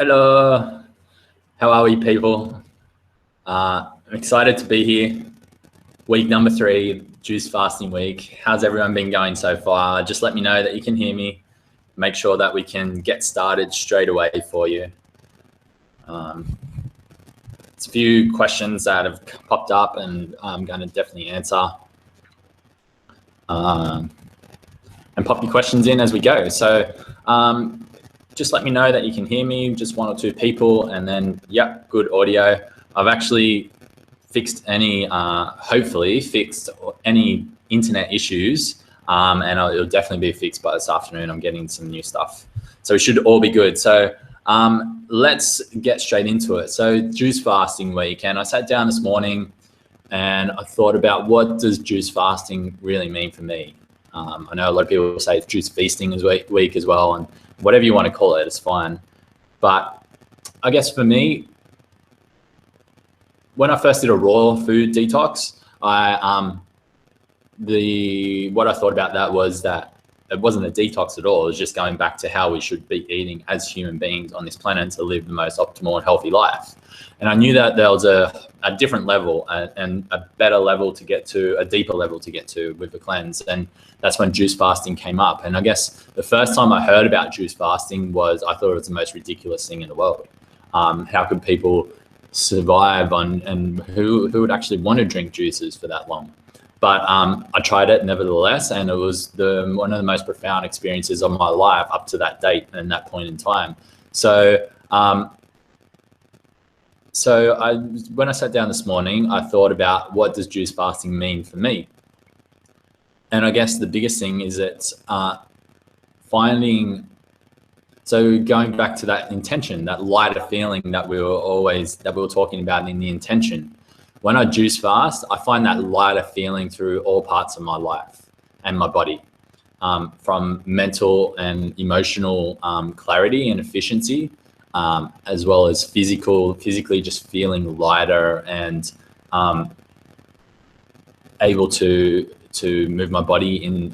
Hello, how are we, people? I'm excited to be here. Week number 3, juice fasting week. How's everyone been going so far? Just let me know that you can hear me. Make sure that we can get started straight away for you. It's a few questions that have popped up and I'm going to definitely answer. And pop your questions in as we go. So just let me know that you can hear me, just 1 or 2 people, and then, yep, good audio. I've actually fixed any, hopefully fixed any internet issues, and it'll definitely be fixed by this afternoon. I'm getting some new stuff. So it should all be good. So let's get straight into it. So juice fasting week, and I sat down this morning and I thought about what does juice fasting really mean for me. I know a lot of people say it's juice feasting is week as well, and whatever you want to call it, it's fine. But I guess for me, when I first did a raw food detox, what I thought about that was that it wasn't a detox at all. It was just going back to how we should be eating as human beings on this planet to live the most optimal and healthy life. And I knew that there was a different level and a better level to get to, a deeper level to get to with the cleanse. And that's when juice fasting came up. And I guess the first time I heard about juice fasting was, I thought it was the most ridiculous thing in the world. How could people survive on, and who would actually want to drink juices for that long? But I tried it nevertheless, and it was one of the most profound experiences of my life up to that date and that point in time. So when I sat down this morning, I thought about what does juice fasting mean for me? And I guess the biggest thing is it's going back to that intention, that lighter feeling that we were talking about in the intention. When I juice fast, I find that lighter feeling through all parts of my life and my body, from mental and emotional clarity and efficiency, as well as physically just feeling lighter and able to move my body in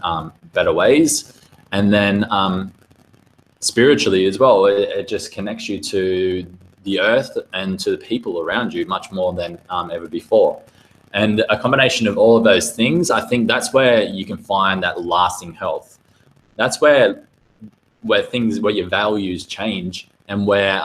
better ways. And then spiritually as well, it just connects you to the earth and to the people around you much more than ever before. And a combination of all of those things, I think that's where you can find that lasting health. That's where your values change, and where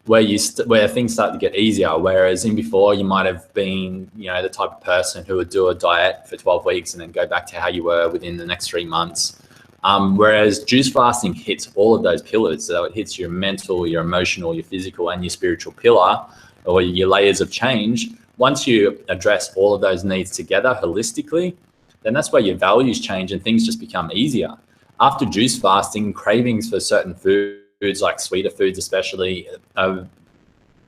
things start to get easier. Whereas in before, you might have been, the type of person who would do a diet for 12 weeks and then go back to how you were within the next 3 months. Whereas juice fasting hits all of those pillars. So it hits your mental, your emotional, your physical, and your spiritual pillar, or your layers of change. Once you address all of those needs together holistically, then that's where your values change and things just become easier. After juice fasting, cravings for certain foods, like sweeter foods especially, are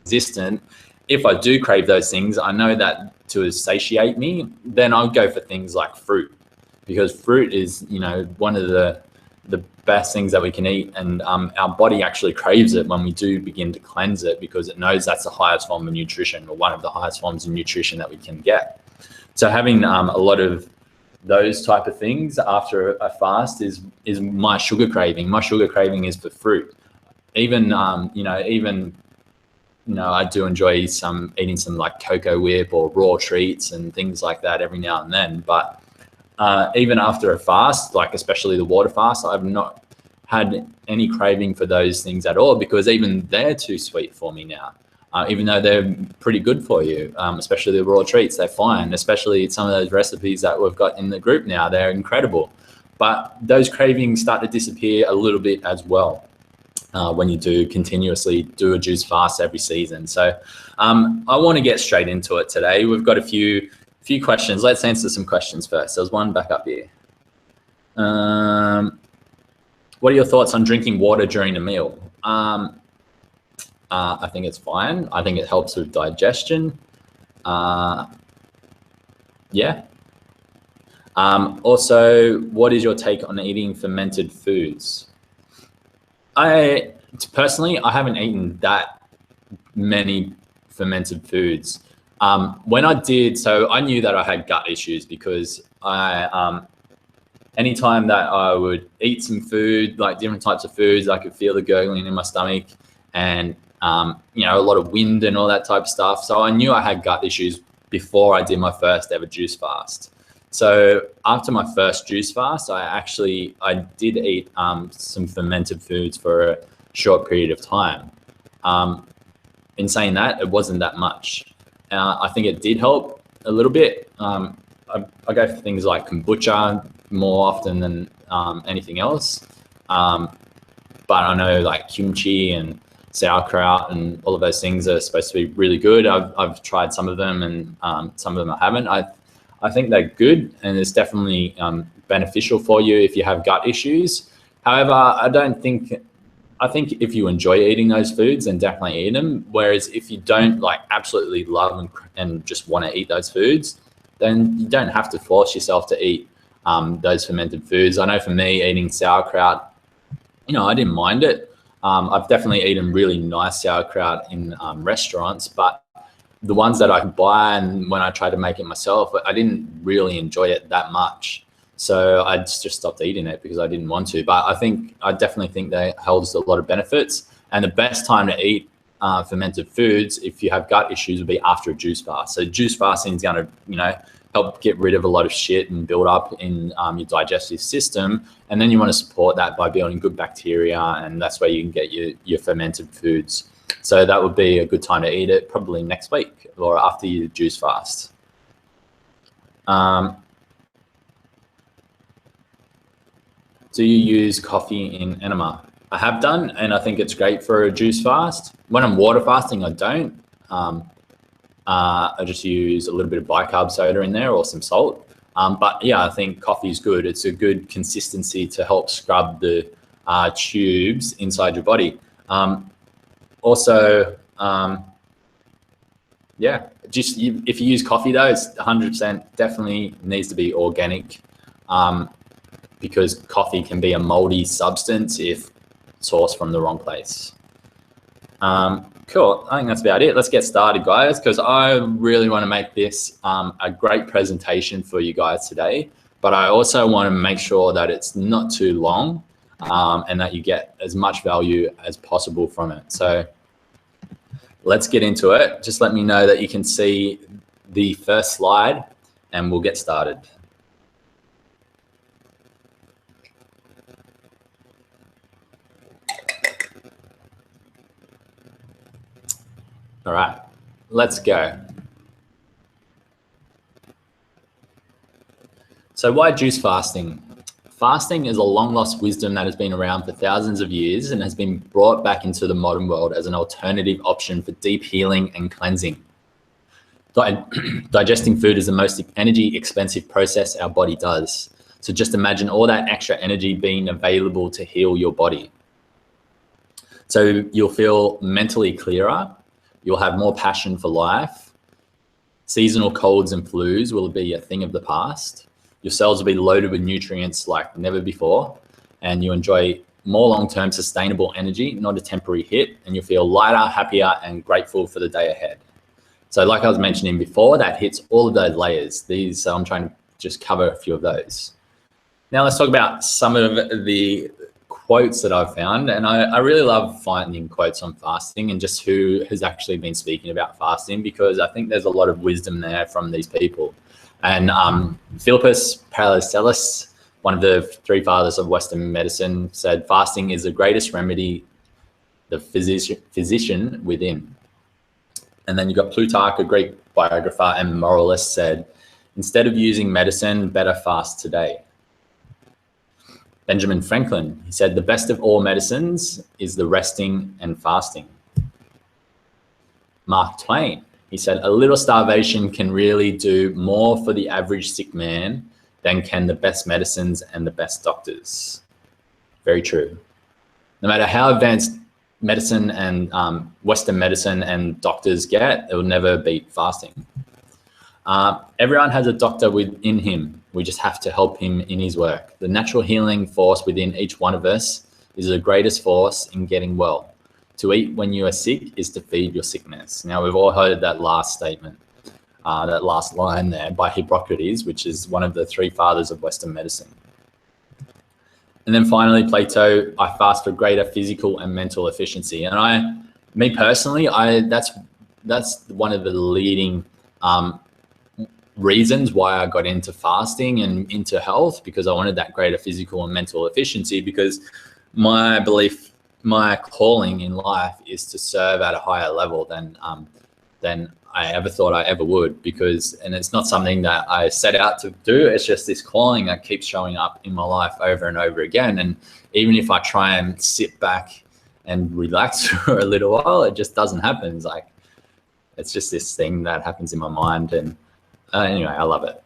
existent. If I do crave those things, I know that to satiate me, then I'll go for things like fruit. Because fruit is, one of the best things that we can eat, and our body actually craves it when we do begin to cleanse it, because it knows that's the highest form of nutrition, or one of the highest forms of nutrition that we can get. So having a lot of those type of things after a fast is my sugar craving. My sugar craving is for fruit. Even I do enjoy eating some like cocoa whip or raw treats and things like that every now and then, but even after a fast, like especially the water fast, I've not had any craving for those things at all, because even they're too sweet for me now. Even though they're pretty good for you, especially the raw treats, they're fine. Especially some of those recipes that we've got in the group now, they're incredible. But those cravings start to disappear a little bit as well when you do continuously do a juice fast every season. So I want to get straight into it today. We've got a few questions. Let's answer some questions first. There's one back up here. What are your thoughts on drinking water during a meal? I think it's fine. I think it helps with digestion. Yeah. Also, what is your take on eating fermented foods? Personally, I haven't eaten that many fermented foods. When I did, so I knew that I had gut issues, because anytime that I would eat some food, like different types of foods, I could feel the gurgling in my stomach. and you know, a lot of wind and all that type of stuff. So I knew I had gut issues before I did my first ever juice fast. So after my first juice fast, I did eat some fermented foods for a short period of time. In saying that, it wasn't that much. I think it did help a little bit. I go for things like kombucha more often than anything else. But I know like kimchi and sauerkraut and all of those things are supposed to be really good. I've tried some of them, and some of them I haven't. I think they're good, and it's definitely beneficial for you if you have gut issues. However, I think if you enjoy eating those foods, then definitely eat them. Whereas if you don't like absolutely love and just want to eat those foods, then you don't have to force yourself to eat those fermented foods. I know for me, eating sauerkraut, you know, I didn't mind it. I've definitely eaten really nice sauerkraut in restaurants, but the ones that I could buy and when I tried to make it myself, I didn't really enjoy it that much. So I just stopped eating it because I didn't want to. But I definitely think that it holds a lot of benefits. And the best time to eat fermented foods, if you have gut issues, would be after a juice fast. So juice fasting is going to, you know, help get rid of a lot of shit and build up in your digestive system. And then you want to support that by building good bacteria, and that's where you can get your fermented foods. So that would be a good time to eat it, probably next week or after you juice fast. Do you use coffee in enema? I have done, and I think it's great for a juice fast. When I'm water fasting, I don't. I just use a little bit of bicarb soda in there or some salt. But yeah, I think coffee is good. It's a good consistency to help scrub the tubes inside your body. Also, yeah, if you use coffee though, it's 100% definitely needs to be organic, because coffee can be a moldy substance if sourced from the wrong place. Cool, I think that's about it. Let's get started, guys, because I really want to make this a great presentation for you guys today, but I also want to make sure that it's not too long and that you get as much value as possible from it. So let's get into it. Just let me know that you can see the first slide and we'll get started. All right, let's go. So why juice fasting? Fasting is a long lost wisdom that has been around for thousands of years and has been brought back into the modern world as an alternative option for deep healing and cleansing. Digesting food is the most energy expensive process our body does. So just imagine all that extra energy being available to heal your body. So you'll feel mentally clearer. You'll have more passion for life. Seasonal colds and flus will be a thing of the past. Your cells will be loaded with nutrients like never before, and you enjoy more long-term sustainable energy, not a temporary hit, and you'll feel lighter, happier, and grateful for the day ahead. So like I was mentioning before, that hits all of those layers. So I'm trying to just cover a few of those. Now let's talk about some of the quotes that I've found, and I really love finding quotes on fasting and just who has actually been speaking about fasting, because I think there's a lot of wisdom there from these people. And Philippus Paracelsus, one of the three fathers of Western medicine, said fasting is the greatest remedy, the physician within. And then you got Plutarch, a Greek biographer and moralist, said, instead of using medicine, better fast today. Benjamin Franklin, he said, the best of all medicines is the resting and fasting. Mark Twain, he said, a little starvation can really do more for the average sick man than can the best medicines and the best doctors. Very true. No matter how advanced medicine and Western medicine and doctors get, it will never beat fasting. Everyone has a doctor within him. We just have to help him in his work. The natural healing force within each one of us is the greatest force in getting well. To eat when you are sick is to feed your sickness. Now, we've all heard that last statement, that last line there by Hippocrates, which is one of the three fathers of Western medicine. And then finally, Plato, I fast for greater physical and mental efficiency. And Me personally, that's one of the leading reasons why I got into fasting and into health, because I wanted that greater physical and mental efficiency, because my belief, my calling in life is to serve at a higher level than I ever thought I ever would, and it's not something that I set out to do. It's just this calling that keeps showing up in my life over and over again. And even if I try and sit back and relax for a little while, it just doesn't happen. It's like, it's just this thing that happens in my mind. And anyway, I love it.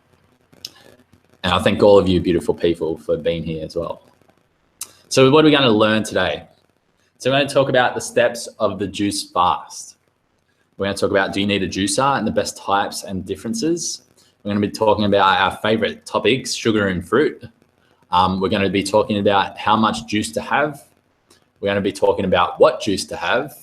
And I thank all of you beautiful people for being here as well. So what are we going to learn today? So we're going to talk about the steps of the juice fast. We're going to talk about, do you need a juicer, and the best types and differences. We're going to be talking about our favorite topics, sugar and fruit. We're going to be talking about how much juice to have. We're going to be talking about what juice to have.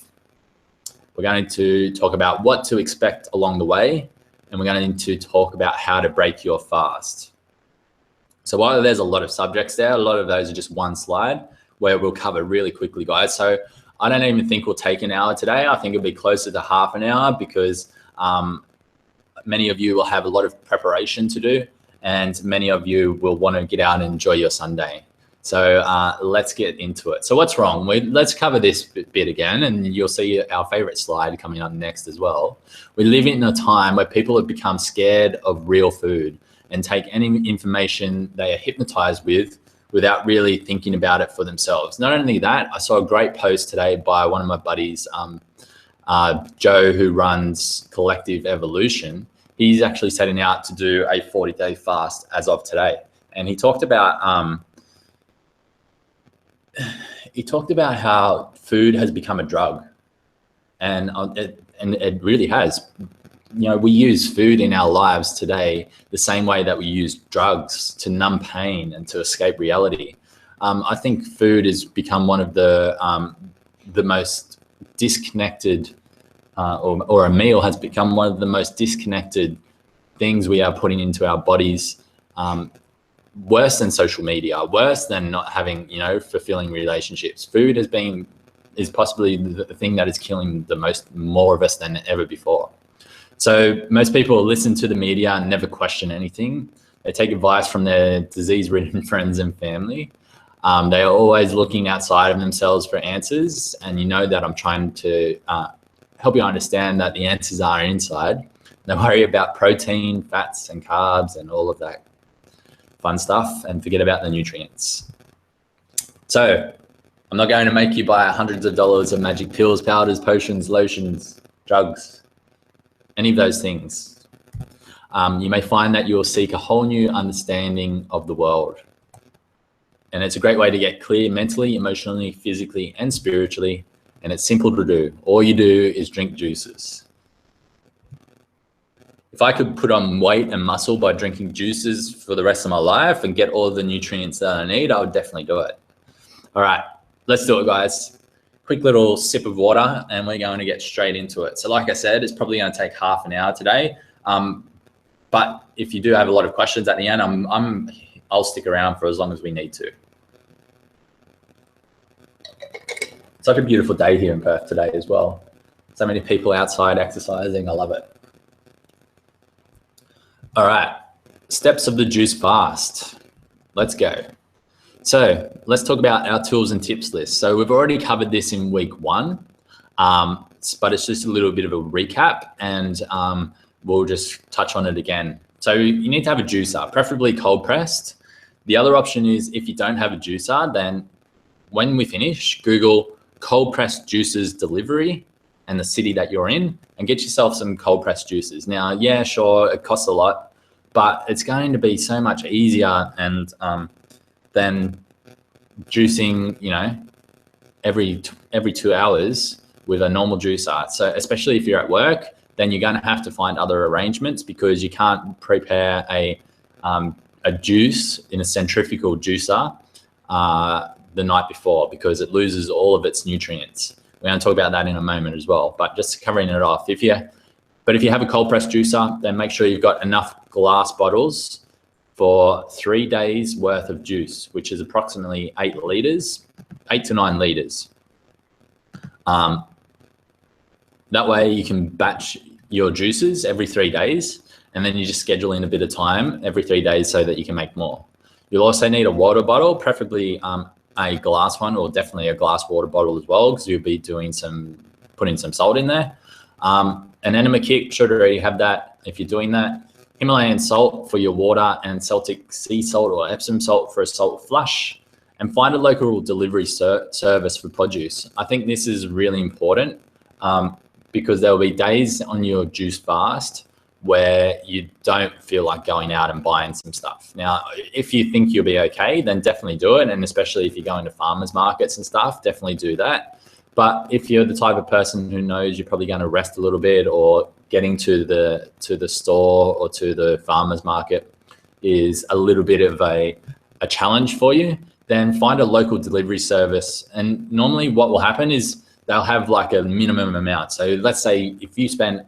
We're going to talk about what to expect along the way. And we're going to talk about how to break your fast. So while there's a lot of subjects there, a lot of those are just one slide where we'll cover really quickly, guys. So I don't even think we'll take an hour today. I think it'll be closer to half an hour, because many of you will have a lot of preparation to do, and many of you will want to get out and enjoy your Sunday. So let's get into it. So what's wrong? Let's cover this bit again, and you'll see our favorite slide coming up next as well. We live in a time where people have become scared of real food and take any information they are hypnotized with without really thinking about it for themselves. Not only that, I saw a great post today by one of my buddies, Joe, who runs Collective Evolution. He's actually setting out to do a 40-day fast as of today. And he talked about how food has become a drug, and it really has. You know, we use food in our lives today the same way that we use drugs to numb pain and to escape reality. I think food has become one of the most disconnected, or a meal has become one of the most disconnected things we are putting into our bodies. Worse than social media, worse than not having, fulfilling relationships. Food is possibly the thing that is killing more of us than ever before. So most people listen to the media and never question anything. They take advice from their disease-ridden friends and family. They are always looking outside of themselves for answers. And you know that I'm trying to help you understand that the answers are inside. They worry about protein, fats, and carbs and all of that fun stuff, and forget about the nutrients. So I'm not going to make you buy hundreds of dollars of magic pills, powders, potions, lotions, drugs, any of those things. You may find that you'll seek a whole new understanding of the world. And it's a great way to get clear mentally, emotionally, physically, and spiritually. And it's simple to do. All you do is drink juices. If I could put on weight and muscle by drinking juices for the rest of my life and get all of the nutrients that I need, I would definitely do it. All right, let's do it, guys. Quick little sip of water, and we're going to get straight into it. So like I said, it's probably going to take half an hour today. But if you do have a lot of questions at the end, I'll stick around for as long as we need to. Such a beautiful day here in Perth today as well. So many people outside exercising. I love it. All right, steps of the juice fast. Let's go. So let's talk about our tools and tips list. So we've already covered this in week 1, but it's just a little bit of a recap, and we'll just touch on it again. So you need to have a juicer, preferably cold pressed. The other option is, if you don't have a juicer, then when we finish, Google cold pressed juices delivery and the city that you're in, and get yourself some cold pressed juices. Now, yeah, sure, it costs a lot, but it's going to be so much easier and than juicing, every 2 hours with a normal juicer. So especially if you're at work, then you're going to have to find other arrangements, because you can't prepare a juice in a centrifugal juicer the night before, because it loses all of its nutrients. We're going to talk about that in a moment as well, but just covering it off. If you have a cold press juicer, then make sure you've got enough glass bottles for 3 days worth of juice, which is approximately 8 to 9 liters. That way you can batch your juices every 3 days, and then you just schedule in a bit of time every 3 days so that you can make more. You'll also need a water bottle, preferably a glass one, or definitely a glass water bottle as well, because you'll be putting some salt in there. An enema kit, should already have that if you're doing that. Himalayan salt for your water, and Celtic sea salt or Epsom salt for a salt flush. And find a local delivery service for produce. I think this is really important because there will be days on your juice fast where you don't feel like going out and buying some stuff. Now, if you think you'll be okay, then definitely do it. And especially if you're going to farmers markets and stuff, definitely do that. But if you're the type of person who knows you're probably going to rest a little bit, or getting to the store or to the farmers market is a little bit of a challenge for you, then find a local delivery service. And normally what will happen is they'll have like a minimum amount. So let's say if you spend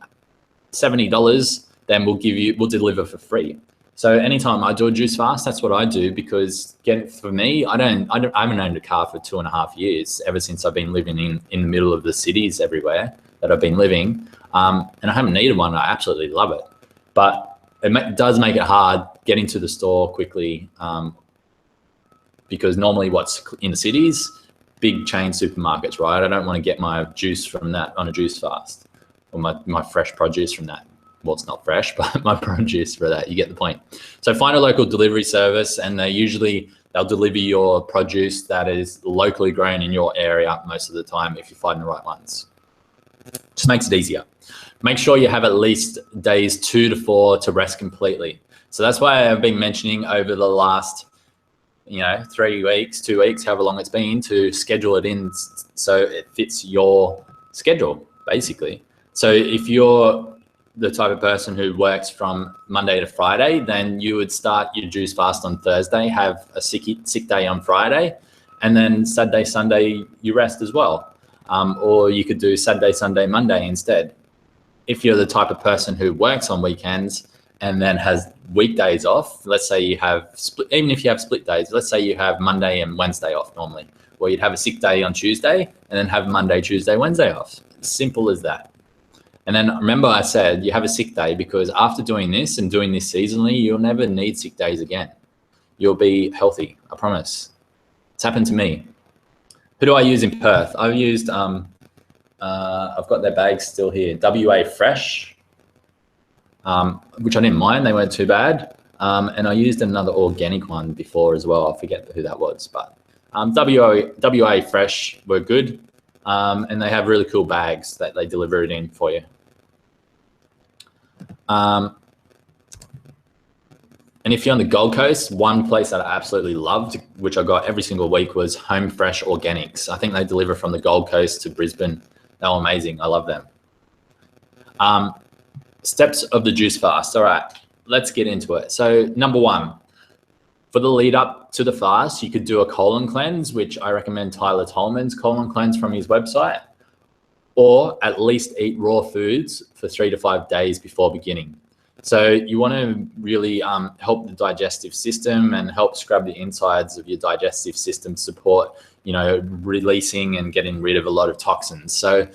$70, then we'll deliver for free. So anytime I do a juice fast, that's what I do, because for me, I haven't owned a car for 2.5 years, ever since I've been living in the middle of the cities everywhere that I've been living. And I haven't needed one. I absolutely love it. But it does make it hard getting to the store quickly, because normally what's in the cities, big chain supermarkets, right? I don't want to get my juice from that on a juice fast, or my fresh produce from that. Well, it's not fresh, but my produce for that. You get the point. So find a local delivery service, and they'll deliver your produce that is locally grown in your area most of the time, if you find the right ones. Just makes it easier. Make sure you have at least days 2 to 4 to rest completely. So that's why I've been mentioning over the last 3 weeks, 2 weeks, however long it's been, to schedule it in so it fits your schedule, basically. So if you're the type of person who works from Monday to Friday, then you would start your juice fast on Thursday, have a sick day on Friday, and then Saturday, Sunday, you rest as well. Or you could do Saturday, Sunday, Monday instead. If you're the type of person who works on weekends and then has weekdays off, let's say you have even if you have split days, let's say you have Monday and Wednesday off normally, or you'd have a sick day on Tuesday and then have Monday, Tuesday, Wednesday off. Simple as that. And then remember, I said you have a sick day because after doing this and doing this seasonally, you'll never need sick days again. You'll be healthy, I promise. It's happened to me. Who do I use in Perth? I've used, I've got their bags still here, WA Fresh, which I didn't mind. They weren't too bad. And I used another organic one before as well. I forget who that was, but WA Fresh were good. And they have really cool bags that they deliver it in for you. And if you're on the Gold Coast, one place that I absolutely loved, which I got every single week, was Home Fresh Organics. I think they deliver from the Gold Coast to Brisbane. They were amazing. I love them. Steps of the juice fast. All right, let's get into it. So number 1, for the lead up to the fast, you could do a colon cleanse, which I recommend Tyler Tolman's colon cleanse from his website, or at least eat raw foods for 3 to 5 days before beginning. So you want to really help the digestive system and help scrub the insides of your digestive system, support, releasing and getting rid of a lot of toxins. So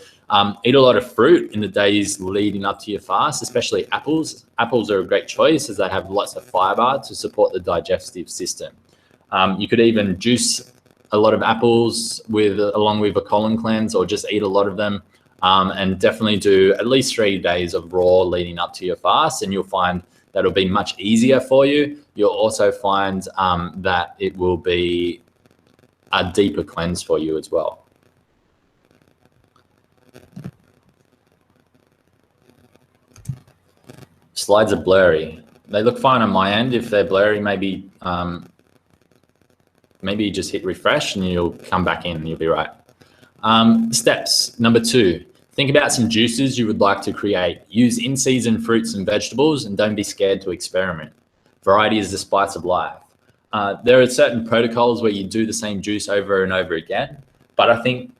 eat a lot of fruit in the days leading up to your fast, especially apples. Apples are a great choice as they have lots of fiber to support the digestive system. You could even juice a lot of apples along with a colon cleanse, or just eat a lot of them. And definitely do at least 3 days of raw leading up to your fast, and you'll find that it'll be much easier for you. You'll also find that it will be a deeper cleanse for you as well. Slides are blurry. They look fine on my end. If they're blurry, maybe just hit refresh and you'll come back in and you'll be right. Steps. Number 2, think about some juices you would like to create. Use in-season fruits and vegetables, and don't be scared to experiment. Variety is the spice of life. There are certain protocols where you do the same juice over and over again, but I think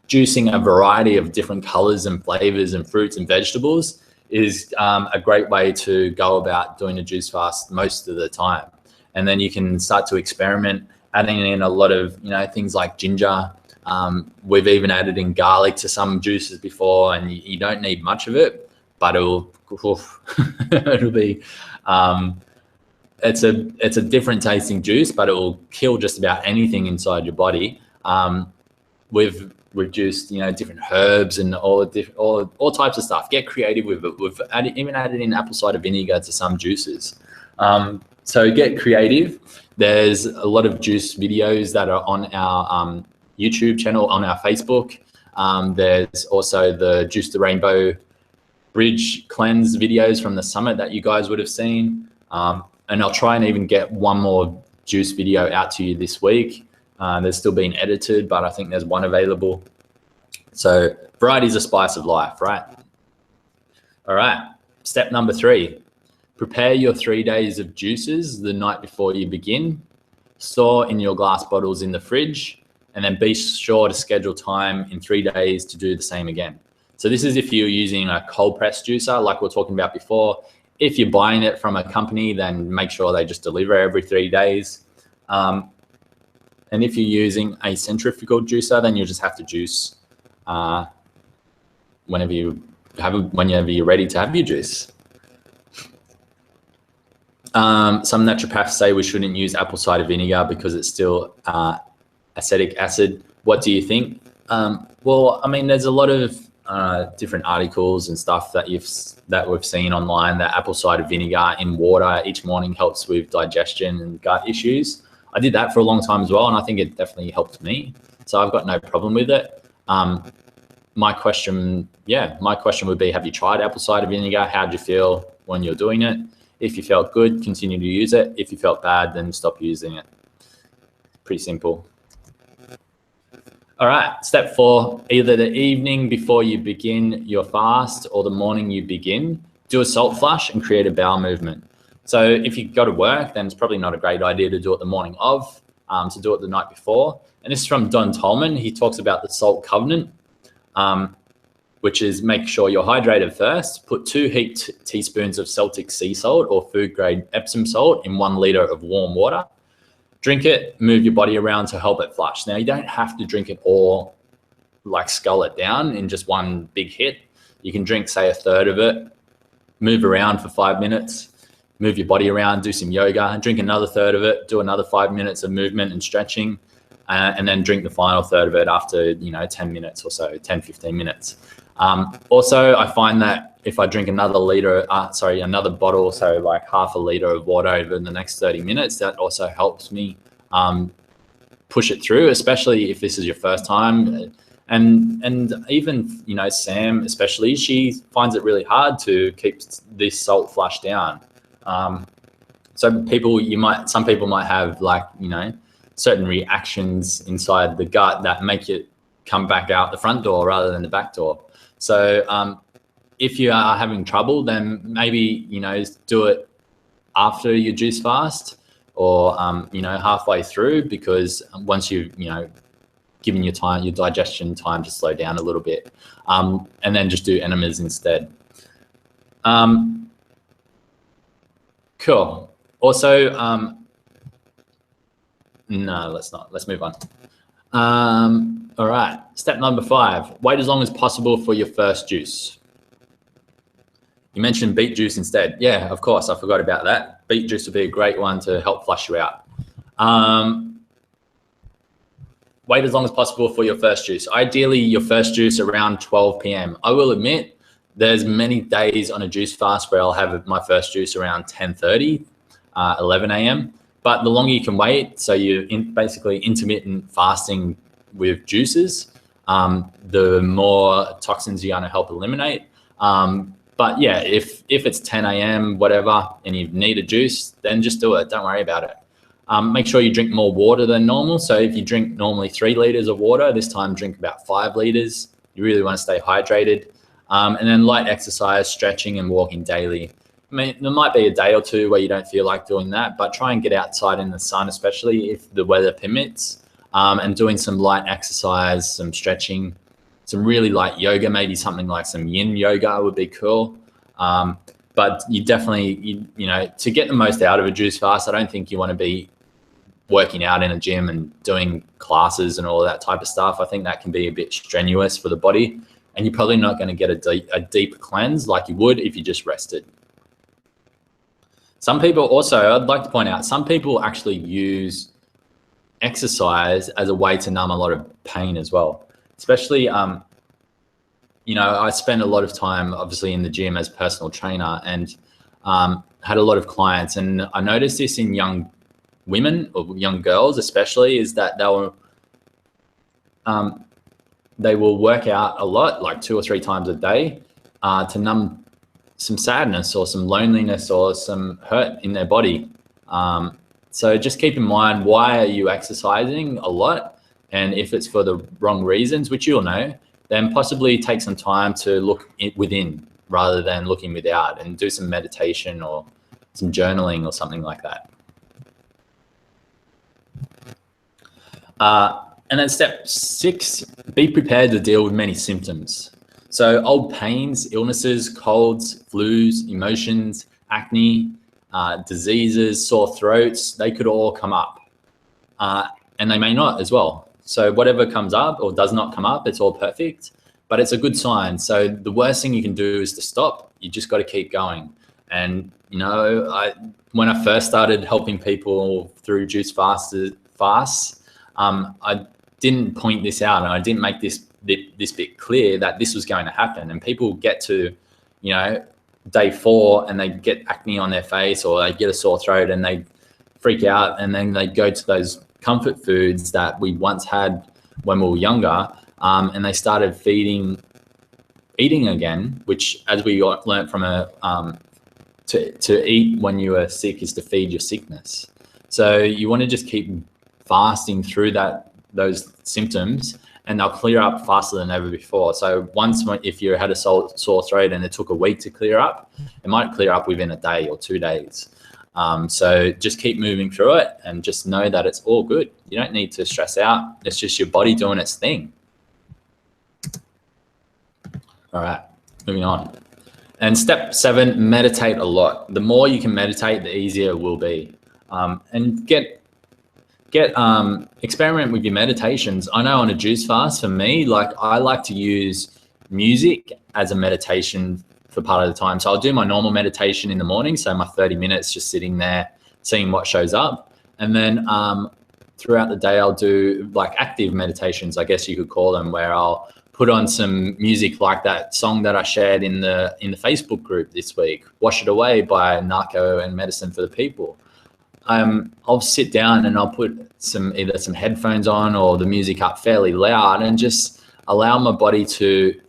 juicing a variety of different colors and flavors and fruits and vegetables is a great way to go about doing a juice fast most of the time. And then you can start to experiment, adding in a lot of things like ginger, We've even added in garlic to some juices before, and you don't need much of it, but it'll be it's a different tasting juice, but it will kill just about anything inside your body. We've reduced, different herbs and all types of stuff. Get creative with it. We've even added in apple cider vinegar to some juices. So get creative. There's a lot of juice videos that are on our YouTube channel, on our Facebook. There's also the Juice the Rainbow Bridge Cleanse videos from the summit that you guys would have seen. And I'll try and even get one more juice video out to you this week. They're still being edited, but I think there's one available. So variety is a spice of life, right? All right, step number 3. Prepare your 3 days of juices the night before you begin. Store in your glass bottles in the fridge, and then be sure to schedule time in 3 days to do the same again. So this is if you're using a cold press juicer like we were talking about before. If you're buying it from a company, then make sure they just deliver every 3 days. And if you're using a centrifugal juicer, then you just have to juice whenever you're ready to have your juice. Some naturopaths say we shouldn't use apple cider vinegar because it's still acetic acid. What do you think? Well, I mean, there's a lot of different articles and stuff that we've seen online that apple cider vinegar in water each morning helps with digestion and gut issues. I did that for a long time as well, and I think it definitely helped me. So I've got no problem with it. My question would be, have you tried apple cider vinegar? How did you feel when you're doing it? If you felt good, continue to use it. If you felt bad, then stop using it. Pretty simple. All right, step 4, either the evening before you begin your fast or the morning you begin, do a salt flush and create a bowel movement. So if you go to work, then it's probably not a great idea to do it the morning of, to do it the night before. And this is from Don Tolman. He talks about the salt covenant, which is make sure you're hydrated first. Put 2 heaped teaspoons of Celtic sea salt or food grade Epsom salt in 1 liter of warm water. Drink it, move your body around to help it flush. Now, you don't have to drink it all, like scull it down in just one big hit. You can drink, say, a third of it, move around for 5 minutes, move your body around, do some yoga, drink another third of it, do another 5 minutes of movement and stretching, and then drink the final third of it after, 10 minutes or so, 10, 15 minutes. Also, I find that if I drink another bottle, so like half a liter of water over the next 30 minutes, that also helps me push it through, especially if this is your first time. And even, Sam, especially, she finds it really hard to keep this salt flush down. So some people might have certain reactions inside the gut that make it come back out the front door rather than the back door. So if you are having trouble, then maybe, do it after your juice fast or, halfway through, because once you've, given your digestion time to slow down a little bit, and then just do enemas instead. Cool. Also, no, let's not. Let's move on. All right. Step number 5, wait as long as possible for your first juice. You mentioned beet juice instead. Yeah, of course. I forgot about that. Beet juice would be a great one to help flush you out. Wait as long as possible for your first juice. Ideally, your first juice around 12 p.m. I will admit, there's many days on a juice fast where I'll have my first juice around 10:30, 11 a.m. But the longer you can wait, so you're basically intermittent fasting with juices, the more toxins you're going to help eliminate. But yeah, if it's 10 a.m., whatever, and you need a juice, then just do it. Don't worry about it. Make sure you drink more water than normal. So if you drink normally 3 liters of water, this time drink about 5 liters. You really want to stay hydrated. And then light exercise, stretching and walking daily. I mean, there might be a day or two where you don't feel like doing that, but try and get outside in the sun, especially if the weather permits, and doing some light exercise, some stretching, some really light yoga, maybe something like some yin yoga would be cool. But you definitely, to get the most out of a juice fast, I don't think you want to be working out in a gym and doing classes and all that type of stuff, I think that can be a bit strenuous for the body, and you're probably not going to get a deep cleanse like you would if you just rested. Some people also, I'd like to point out, some people actually use exercise as a way to numb a lot of pain as well. Especially, you know, I spend a lot of time obviously in the gym as personal trainer, and had a lot of clients, and I noticed this in young women or young girls especially, is that they will work out a lot, like 2 or 3 times a day, to numb some sadness or some loneliness or some hurt in their body. So just keep in mind, why are you exercising a lot? And if it's for the wrong reasons, which you'll know, then possibly take some time to look within rather than looking without, and do some meditation or some journaling or something like that. And then step 6, be prepared to deal with many symptoms. So old pains, illnesses, colds, flus, emotions, acne, diseases, sore throats, they could all come up. And they may not as well. So whatever comes up or does not come up, it's all perfect, but it's a good sign. So the worst thing you can do is to stop. You just got to keep going. And, you know, when I first started helping people through juice fasts, I didn't point this out, and I didn't make this bit clear that this was going to happen. And people get to, you know, day 4 and they get acne on their face, or they get a sore throat and they freak out, and then they go to those comfort foods that we once had when we were younger, and they started eating again, which, as we learned from to eat when you are sick is to feed your sickness. So you want to just keep fasting through those symptoms, and they'll clear up faster than ever before. So if you had a sore throat and it took a week to clear up, it might clear up within a day or 2 days. So just keep moving through it, and just know that it's all good. You don't need to stress out. It's just your body doing its thing. All right, moving on. And step 7, meditate a lot. The more you can meditate, the easier it will be. And experiment with your meditations. I know on a juice fast, for me, like, I like to use music as a meditation for part of the time. So I'll do my normal meditation in the morning, so my 30 minutes just sitting there, seeing what shows up. And then throughout the day, I'll do like active meditations, I guess you could call them, where I'll put on some music like that song that I shared in the Facebook group this week, Wash It Away by Narco and Medicine for the People. I'll sit down and I'll put either some headphones on or the music up fairly loud, and just allow my body to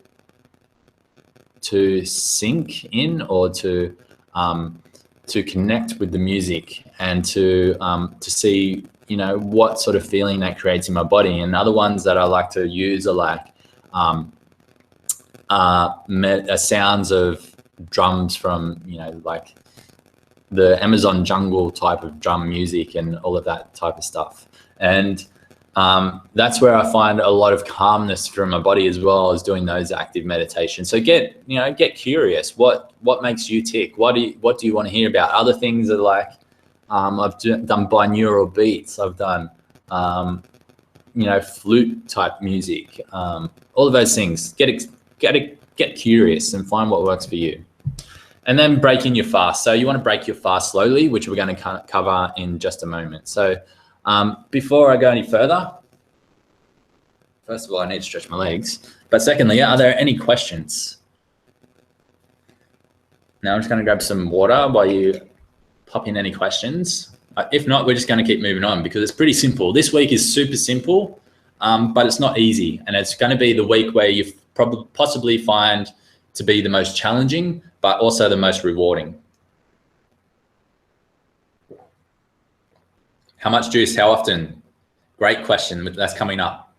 sink in, or to connect with the music, and to see, you know, what sort of feeling that creates in my body. And other ones that I like to use are like sounds of drums from, you know, like the Amazon jungle type of drum music and all of that type of stuff. And that's where I find a lot of calmness from my body, as well as doing those active meditations. So get curious. What makes you tick? What do you want to hear about? Other things are like, I've done binaural beats. I've done, flute type music. All of those things. Get curious and find what works for you. And then breaking your fast. So you want to break your fast slowly, which we're going to cover in just a moment. So before I go any further, first of all, I need to stretch my legs. But secondly, are there any questions? Now I'm just going to grab some water while you pop in any questions. If not, we're just going to keep moving on, because it's pretty simple. This week is super simple, but it's not easy. And it's going to be the week where you possibly find to be the most challenging, but also the most rewarding. How much juice? How often? Great question. That's coming up.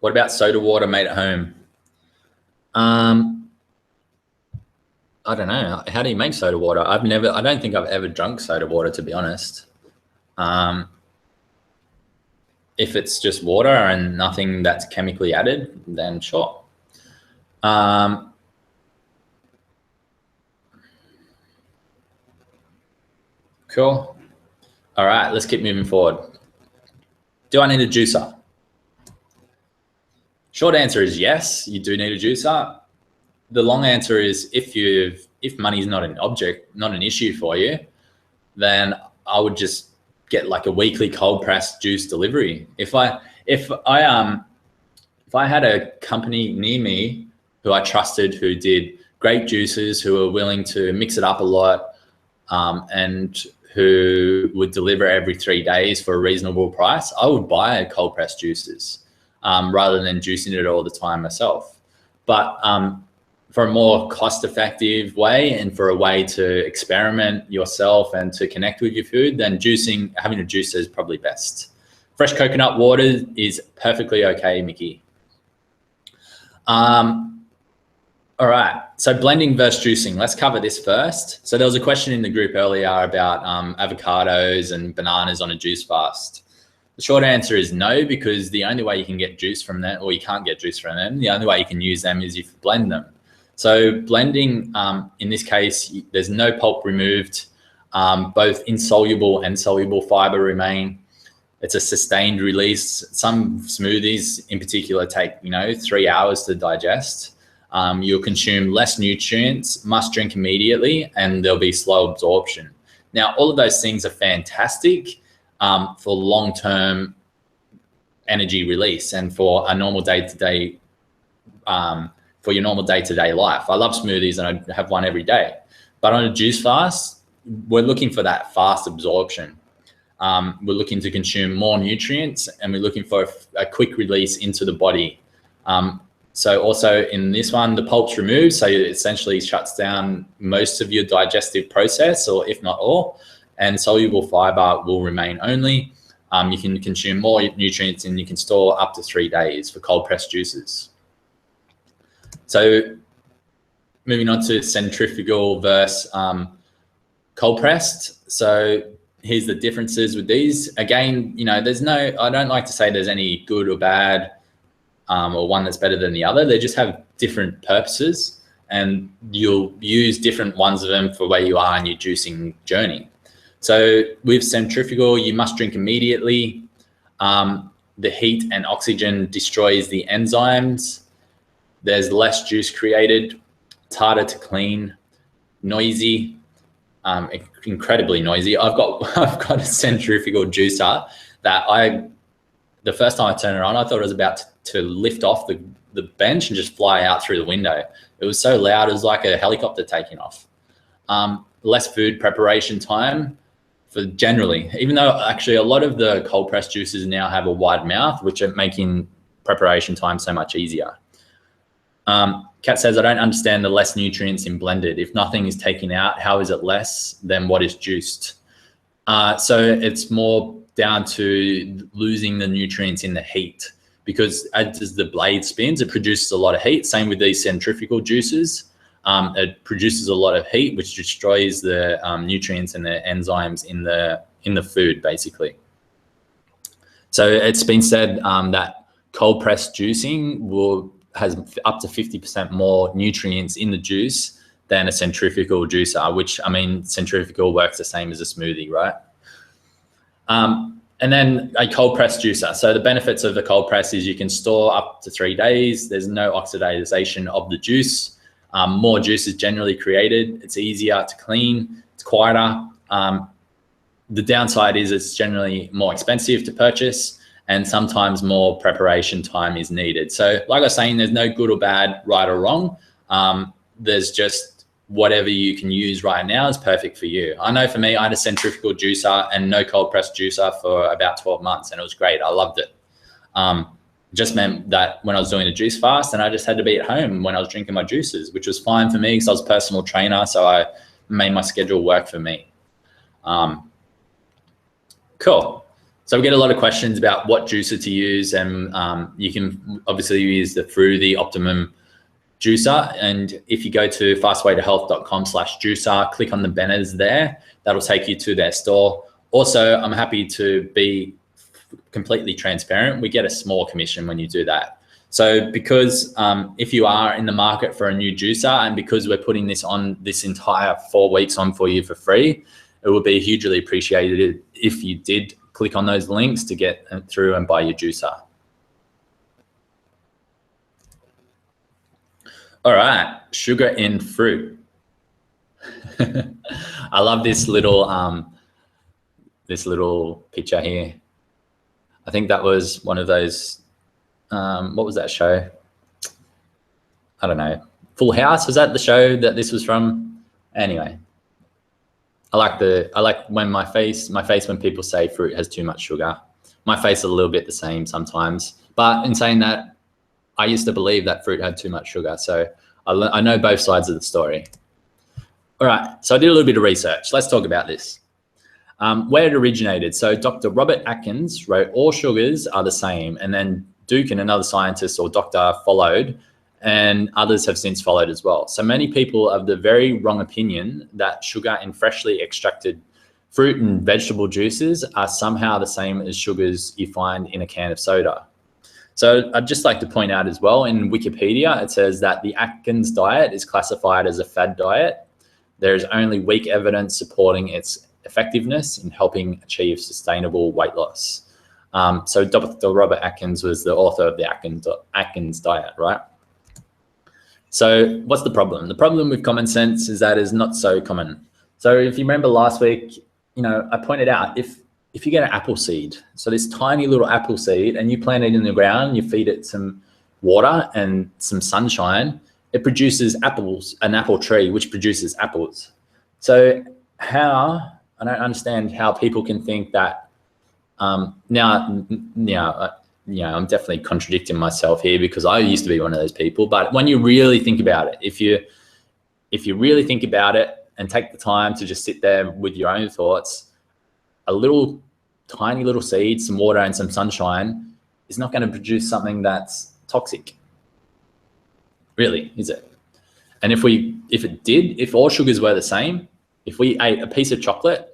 What about soda water made at home? I don't know. How do you make soda water? I don't think I've ever drunk soda water, to be honest. If it's just water and nothing that's chemically added, then sure. Cool. All right, let's keep moving forward. Do I need a juicer? Short answer is yes, you do need a juicer. The long answer is if money is not an object, not an issue for you, then I would just get like a weekly cold pressed juice delivery. If I had a company near me who I trusted, who did great juices, who were willing to mix it up a lot, and who would deliver every 3 days for a reasonable price, I would buy cold pressed juices rather than juicing it all the time myself. But for a more cost-effective way and for a way to experiment yourself and to connect with your food, then having a juicer is probably best. Fresh coconut water is perfectly okay, Mickey. All right, so blending versus juicing. Let's cover this first. So there was a question in the group earlier about avocados and bananas on a juice fast. The short answer is no, because the only way you can get juice from them, or you can't get juice from them, the only way you can use them is if you blend them. So blending, in this case, there's no pulp removed. Both insoluble and soluble fiber remain. It's a sustained release. Some smoothies in particular take 3 hours to digest. You'll consume less nutrients, must drink immediately, and there'll be slow absorption. Now, all of those things are fantastic for long-term energy release and for a normal day-to-day, for your normal day-to-day life. I love smoothies and I have one every day. But on a juice fast, we're looking for that fast absorption. We're looking to consume more nutrients, and we're looking for a quick release into the body. So also in this one, the pulp's removed, so it essentially shuts down most of your digestive process, or if not all, and soluble fiber will remain only. You can consume more nutrients and you can store up to 3 days for cold pressed juices. So moving on to centrifugal versus cold pressed. So here's the differences with these. Again, I don't like to say there's any good or bad or one that's better than the other. They just have different purposes, and you'll use different ones of them for where you are in your juicing journey. So with centrifugal, you must drink immediately. The heat and oxygen destroys the enzymes. There's less juice created. It's harder to clean, noisy, incredibly noisy. I've got a centrifugal juicer that the first time I turned it on, I thought it was about to lift off the bench and just fly out through the window. It was so loud, it was like a helicopter taking off. Less food preparation time for generally, even though actually a lot of the cold pressed juices now have a wide mouth, which are making preparation time so much easier. Kat says, I don't understand the less nutrients in blended. If nothing is taken out, how is it less than what is juiced? So it's more down to losing the nutrients in the heat, because as the blade spins, it produces a lot of heat. Same with these centrifugal juices. It produces a lot of heat, which destroys the nutrients and the enzymes in the food, basically. So it's been said that cold pressed juicing has up to 50% more nutrients in the juice than a centrifugal juicer, which, I mean, centrifugal works the same as a smoothie, right? And then a cold press juicer. So the benefits of the cold press is you can store up to 3 days. There's no oxidization of the juice. More juice is generally created. It's easier to clean. It's quieter. The downside is it's generally more expensive to purchase, and sometimes more preparation time is needed. So like I was saying, there's no good or bad, right or wrong. There's just whatever you can use right now is perfect for you. I know for me, I had a centrifugal juicer and no cold press juicer for about 12 months, and it was great. I loved it. Just meant that when I was doing a juice fast, and I just had to be at home when I was drinking my juices, which was fine for me because I was a personal trainer. So I made my schedule work for me. Cool. So we get a lot of questions about what juicer to use, and you can obviously use the Fruity Optimum juicer. And if you go to fastwaytohealth.com/juicer, click on the banners there, that'll take you to their store. Also, I'm happy to be completely transparent. We get a small commission when you do that. So because if you are in the market for a new juicer, and because we're putting this on this entire 4 weeks on for you for free, it would be hugely appreciated if you did click on those links to get through and buy your juicer. All right, sugar in fruit. I love this little picture here. I think that was one of those, what was that show? I don't know. Full House, was that the show that this was from? Anyway, I like when my face when people say fruit has too much sugar. My face is a little bit the same sometimes. But in saying that, I used to believe that fruit had too much sugar. So I know both sides of the story. All right, so I did a little bit of research. Let's talk about this. Where it originated. So Dr. Robert Atkins wrote, all sugars are the same. And then Duke and another scientist or doctor followed, and others have since followed as well. So many people have the very wrong opinion that sugar in freshly extracted fruit and vegetable juices are somehow the same as sugars you find in a can of soda. So I'd just like to point out as well, in Wikipedia, it says that the Atkins diet is classified as a fad diet. There is only weak evidence supporting its effectiveness in helping achieve sustainable weight loss. So Dr. Robert Atkins was the author of the Atkins diet, right? So what's the problem? The problem with common sense is that it's not so common. So if you remember last week, I pointed out, if you get an apple seed, so this tiny little apple seed, and you plant it in the ground, you feed it some water and some sunshine, it produces apples, an apple tree, which produces apples. So I don't understand how people can think that, now, I'm definitely contradicting myself here because I used to be one of those people. But when you really think about it, if you really think about it and take the time to just sit there with your own thoughts, a little tiny little seed, some water and some sunshine is not going to produce something that's toxic. Really, is it? And if all sugars were the same, if we ate a piece of chocolate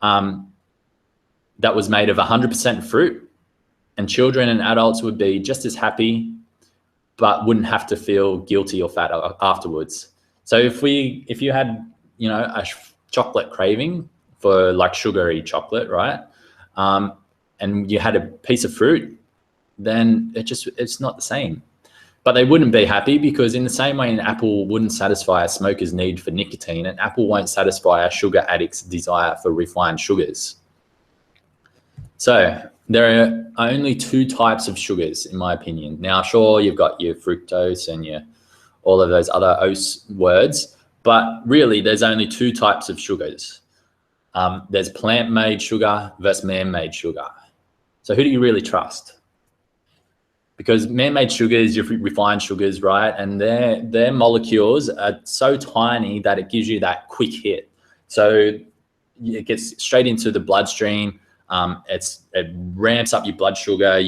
that was made of 100% fruit, and children and adults would be just as happy, but wouldn't have to feel guilty or fat afterwards. So if you had, a chocolate craving for like sugary chocolate, right? And you had a piece of fruit, then it's not the same. But they wouldn't be happy, because in the same way an apple wouldn't satisfy a smoker's need for nicotine, an apple won't satisfy a sugar addict's desire for refined sugars. So there are only two types of sugars, in my opinion. Now, sure, you've got your fructose and all of those other OS words, but really there's only two types of sugars. There's plant-made sugar versus man-made sugar. So who do you really trust? Because man-made sugars, your refined sugars, right? And their molecules are so tiny that it gives you that quick hit. So it gets straight into the bloodstream. It ramps up your blood sugar,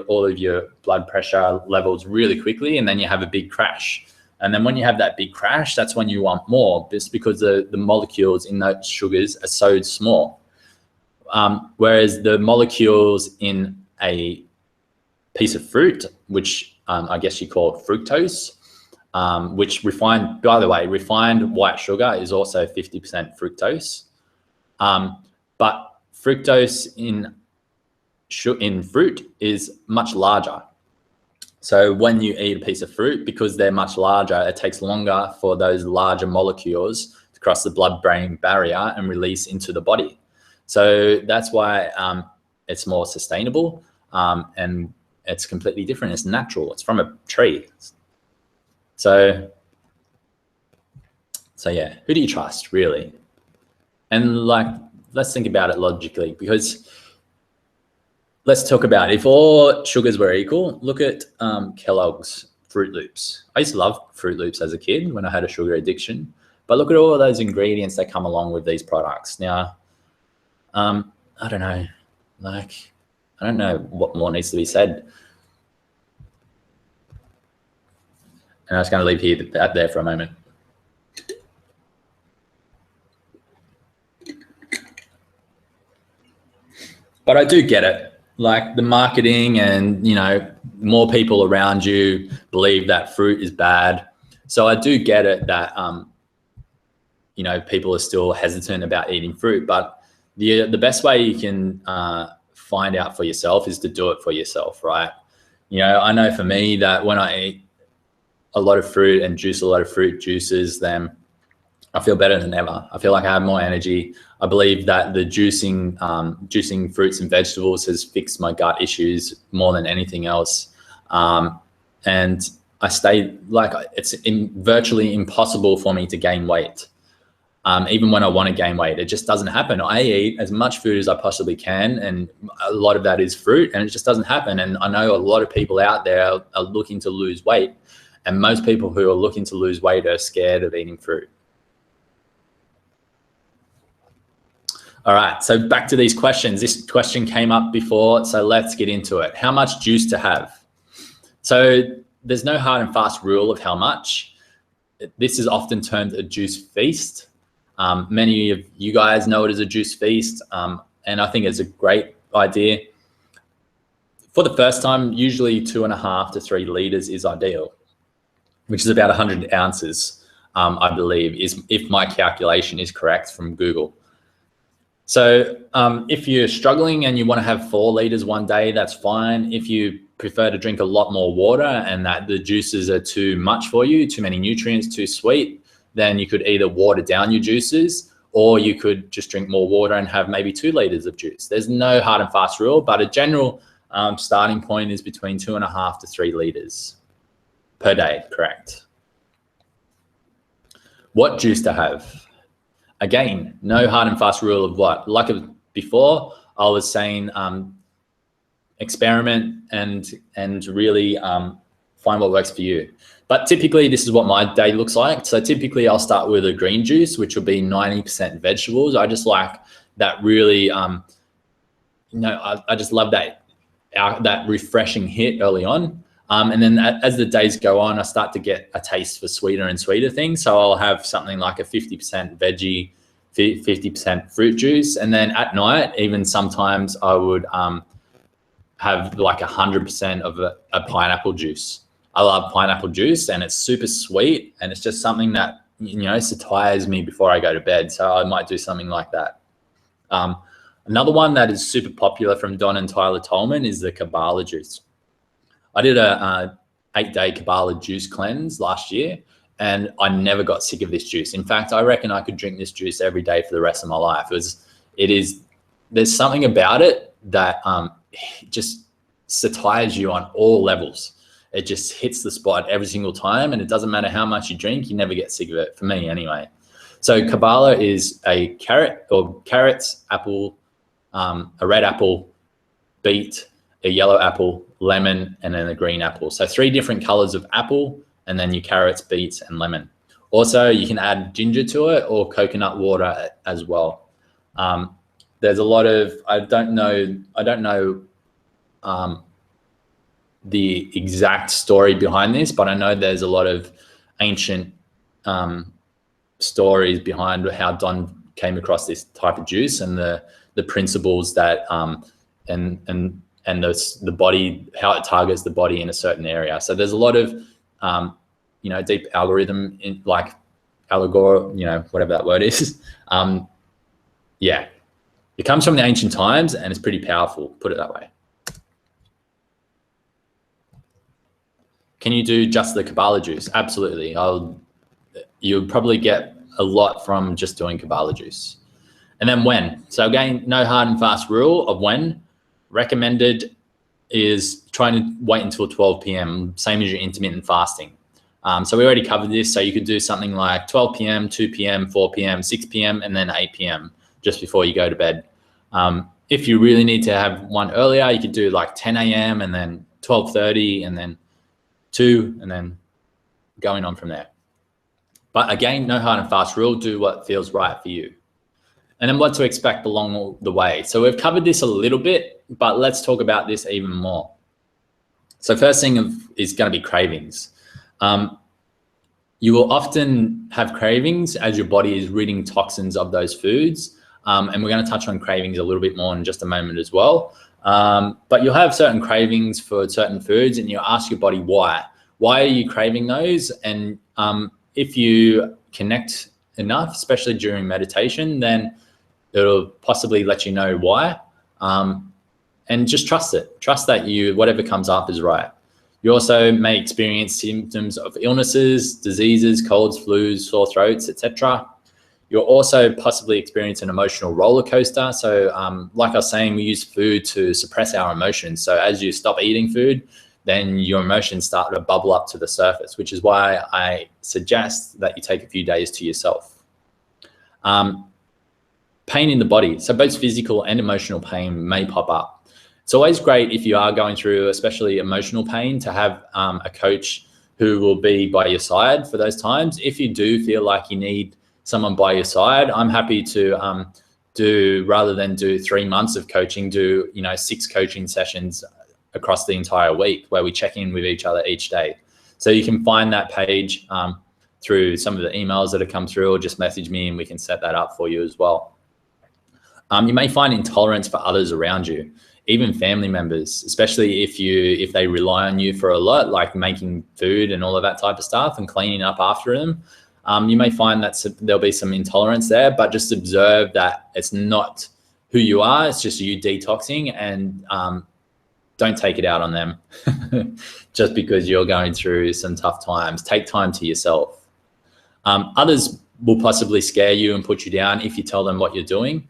all of your blood pressure levels really quickly, and then you have a big crash. And then when you have that big crash, that's when you want more, just because the molecules in those sugars are so small. Whereas the molecules in a piece of fruit, which I guess you call fructose, which by the way, refined white sugar is also 50% fructose. But fructose in fruit is much larger. So when you eat a piece of fruit, because they're much larger, it takes longer for those larger molecules to cross the blood-brain barrier and release into the body. So that's why it's more sustainable, and it's completely different. It's natural. It's from a tree. So yeah, who do you trust, really? And let's think about it logically, because let's talk about, if all sugars were equal, look at Kellogg's Fruit Loops. I used to love Fruit Loops as a kid when I had a sugar addiction, but look at all of those ingredients that come along with these products. Now, I don't know, I don't know what more needs to be said. And I'm just going to leave that there for a moment. But I do get it, like the marketing and, more people around you believe that fruit is bad. So I do get it that people are still hesitant about eating fruit. But the best way you can find out for yourself is to do it for yourself, right? I know for me that when I eat a lot of fruit and juice a lot of fruit juices, then I feel better than ever. I feel like I have more energy. I believe that the juicing fruits and vegetables has fixed my gut issues more than anything else. And I stay like it's virtually impossible for me to gain weight. Even when I want to gain weight, it just doesn't happen. I eat as much food as I possibly can, and a lot of that is fruit, and it just doesn't happen. And I know a lot of people out there are looking to lose weight, and most people who are looking to lose weight are scared of eating fruit. All right, so back to these questions. This question came up before, so let's get into it. How much juice to have? So there's no hard and fast rule of how much. This is often termed a juice feast. Many of you guys know it as a juice feast, and I think it's a great idea. For the first time, usually 2.5 to 3 liters is ideal, which is about 100 ounces, I believe, if my calculation is correct from Google. So if you're struggling and you want to have 4 liters one day, that's fine. If you prefer to drink a lot more water and that the juices are too much for you, too many nutrients, too sweet, then you could either water down your juices, or you could just drink more water and have maybe 2 liters of juice. There's no hard and fast rule, but a general starting point is between 2.5 to 3 liters per day, correct? What juice to have? Again, no hard and fast rule of what. Like before, I was saying experiment and really find what works for you. But typically, this is what my day looks like. So typically, I'll start with a green juice, which will be 90% vegetables. I just like that really, I just love that refreshing hit early on. And then as the days go on, I start to get a taste for sweeter and sweeter things. So I'll have something like a 50% veggie, 50% fruit juice. And then at night, even sometimes I would have like 100% of a pineapple juice. I love pineapple juice, and it's super sweet, and it's just something that, satiates me before I go to bed. So I might do something like that. Another one that is super popular from Don and Tyler Tolman is the Kabbalah juice. I did a 8-day Kabbalah juice cleanse last year, and I never got sick of this juice. In fact, I reckon I could drink this juice every day for the rest of my life. There's something about it that just satiates you on all levels. It just hits the spot every single time, and it doesn't matter how much you drink, you never get sick of it, for me anyway. So Kabbalah is a carrots, apple, a red apple, beet, a yellow apple, lemon, and then a green apple. So 3 different colors of apple, and then your carrots, beets, and lemon. Also, you can add ginger to it or coconut water as well. There's a lot of, I don't know the exact story behind this, but I know there's a lot of ancient stories behind how Don came across this type of juice and the principles that and the body, how it targets the body in a certain area. So there's a lot of deep algorithm in like allegory, whatever that word is. Yeah, it comes from the ancient times and it's pretty powerful, put it that way. Can you do just the Kabbalah juice? Absolutely. You'll probably get a lot from just doing Kabbalah juice. And then when? So again, no hard and fast rule of when. Recommended is trying to wait until 12 p.m., same as your intermittent fasting. So we already covered this. So you could do something like 12 p.m., 2 p.m., 4 p.m., 6 p.m., and then 8 p.m. just before you go to bed. If you really need to have one earlier, you could do like 10 a.m. and then 12:30 and then 2, and then going on from there. But again, no hard and fast rule. Do what feels right for you. And then what to expect along the way. So we've covered this a little bit, but let's talk about this even more. So first thing is going to be cravings. You will often have cravings as your body is ridding toxins of those foods. And we're going to touch on cravings a little bit more in just a moment as well. But you'll have certain cravings for certain foods, and you'll ask your body why. Why are you craving those? And if you connect enough, especially during meditation, then it'll possibly let you know why. And just trust it. Trust that whatever comes up is right. You also may experience symptoms of illnesses, diseases, colds, flus, sore throats, etc. You'll also possibly experience an emotional roller coaster. So like I was saying, we use food to suppress our emotions. So as you stop eating food, then your emotions start to bubble up to the surface, which is why I suggest that you take a few days to yourself. Pain in the body. So both physical and emotional pain may pop up. It's always great if you are going through especially emotional pain to have a coach who will be by your side for those times. If you do feel like you need someone by your side, I'm happy to rather than do 3 months of coaching, do 6 coaching sessions across the entire week where we check in with each other each day. So you can find that page through some of the emails that have come through, or just message me and we can set that up for you as well. You may find intolerance for others around you, even family members, especially if they rely on you for a lot, like making food and all of that type of stuff and cleaning up after them. You may find that there'll be some intolerance there, but just observe that it's not who you are, it's just you detoxing, and don't take it out on them just because you're going through some tough times. Take time to yourself. Others will possibly scare you and put you down if you tell them what you're doing.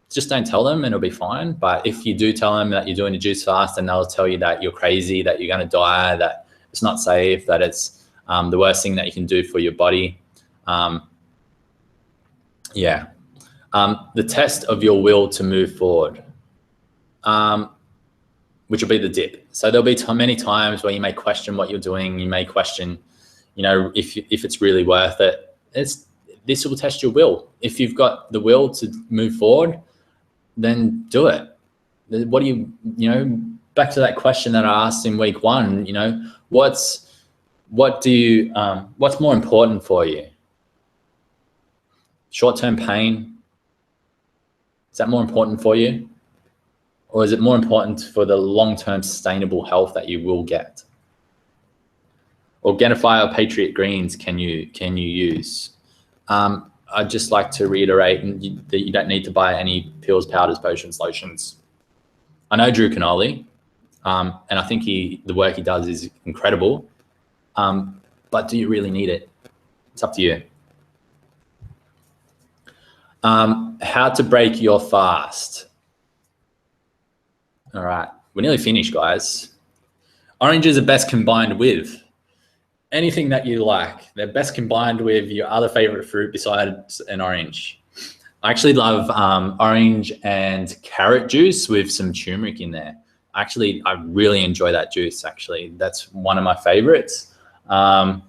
Just don't tell them and it'll be fine. But if you do tell them that you're doing a juice fast, and they'll tell you that you're crazy, that you're going to die, that it's not safe, that it's the worst thing that you can do for your body. The test of your will to move forward, which will be the dip. So there'll be many times where you may question what you're doing. You may question, if it's really worth it. This will test your will. If you've got the will to move forward, then do it. What do you, back to that question that I asked in week 1, what's more important for you? Short-term pain, is that more important for you? Or is it more important for the long-term sustainable health that you will get? Organifi or Patriot Greens can you use? I'd just like to reiterate that you don't need to buy any pills, powders, potions, lotions. I know Drew Canoli, and I think the work he does is incredible, but do you really need it? It's up to you. How to break your fast. All right, we're nearly finished, guys. Oranges are best combined with anything that you like. They're best combined with your other favorite fruit besides an orange. I actually love orange and carrot juice with some turmeric in there. I really enjoy that juice, actually. That's one of my favorites. What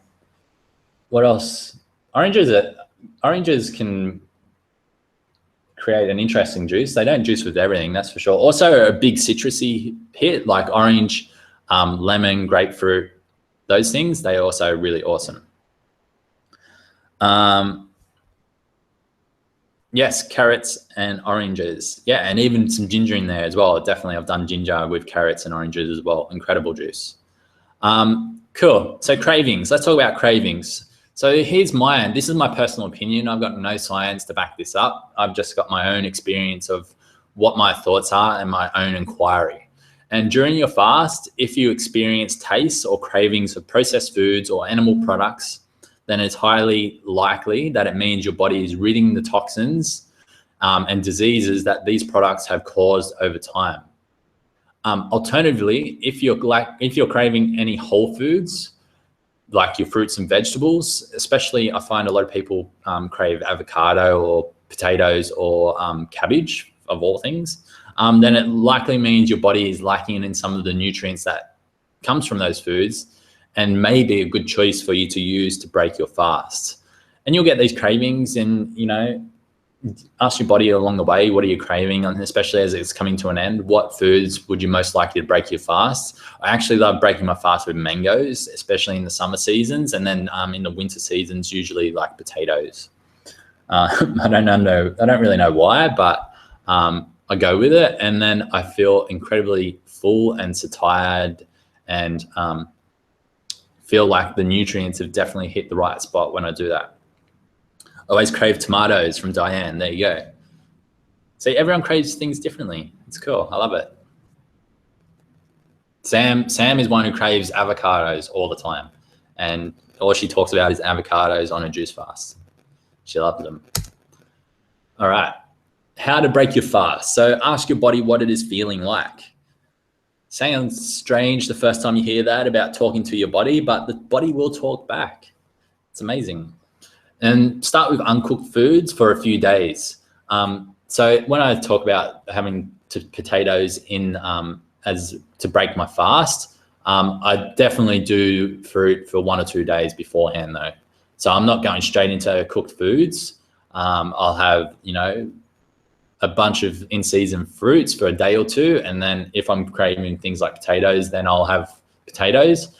else? Oranges can create an interesting juice. They don't juice with everything, that's for sure. Also a big citrusy hit like orange, lemon, grapefruit, those things, they're also really awesome. Yes, carrots and oranges. Yeah, and even some ginger in there as well. Definitely, I've done ginger with carrots and oranges as well. Incredible juice. Cool. So cravings. Let's talk about cravings. So here's this is my personal opinion. I've got no science to back this up. I've just got my own experience of what my thoughts are and my own inquiry. And during your fast, if you experience tastes or cravings of processed foods or animal products, then it's highly likely that it means your body is ridding the toxins and diseases that these products have caused over time. Alternatively, if you're craving any whole foods, like your fruits and vegetables, especially I find a lot of people crave avocado or potatoes or cabbage, of all things, then it likely means your body is lacking in some of the nutrients that comes from those foods, and may be a good choice for you to use to break your fast. And you'll get these cravings, and ask your body along the way, what are you craving? And especially as it's coming to an end, what foods would you most likely to break your fast? I actually love breaking my fast with mangoes, especially in the summer seasons, and then in the winter seasons, usually like potatoes. I don't really know why, but I go with it, and then I feel incredibly full and satiated, and feel like the nutrients have definitely hit the right spot when I do that. Always crave tomatoes from Diane. There you go. See, everyone craves things differently. It's cool. I love it. Sam is one who craves avocados all the time, and all she talks about is avocados on a juice fast. She loves them. All right. How to break your fast. So ask your body what it is feeling like. Sounds strange the first time you hear that about talking to your body, but the body will talk back. It's amazing. And start with uncooked foods for a few days. So when I talk about having potatoes in as to break my fast, I definitely do fruit for 1 or 2 days beforehand though. So I'm not going straight into cooked foods. I'll have, a bunch of in-season fruits for a day or two. And then if I'm craving things like potatoes, then I'll have potatoes.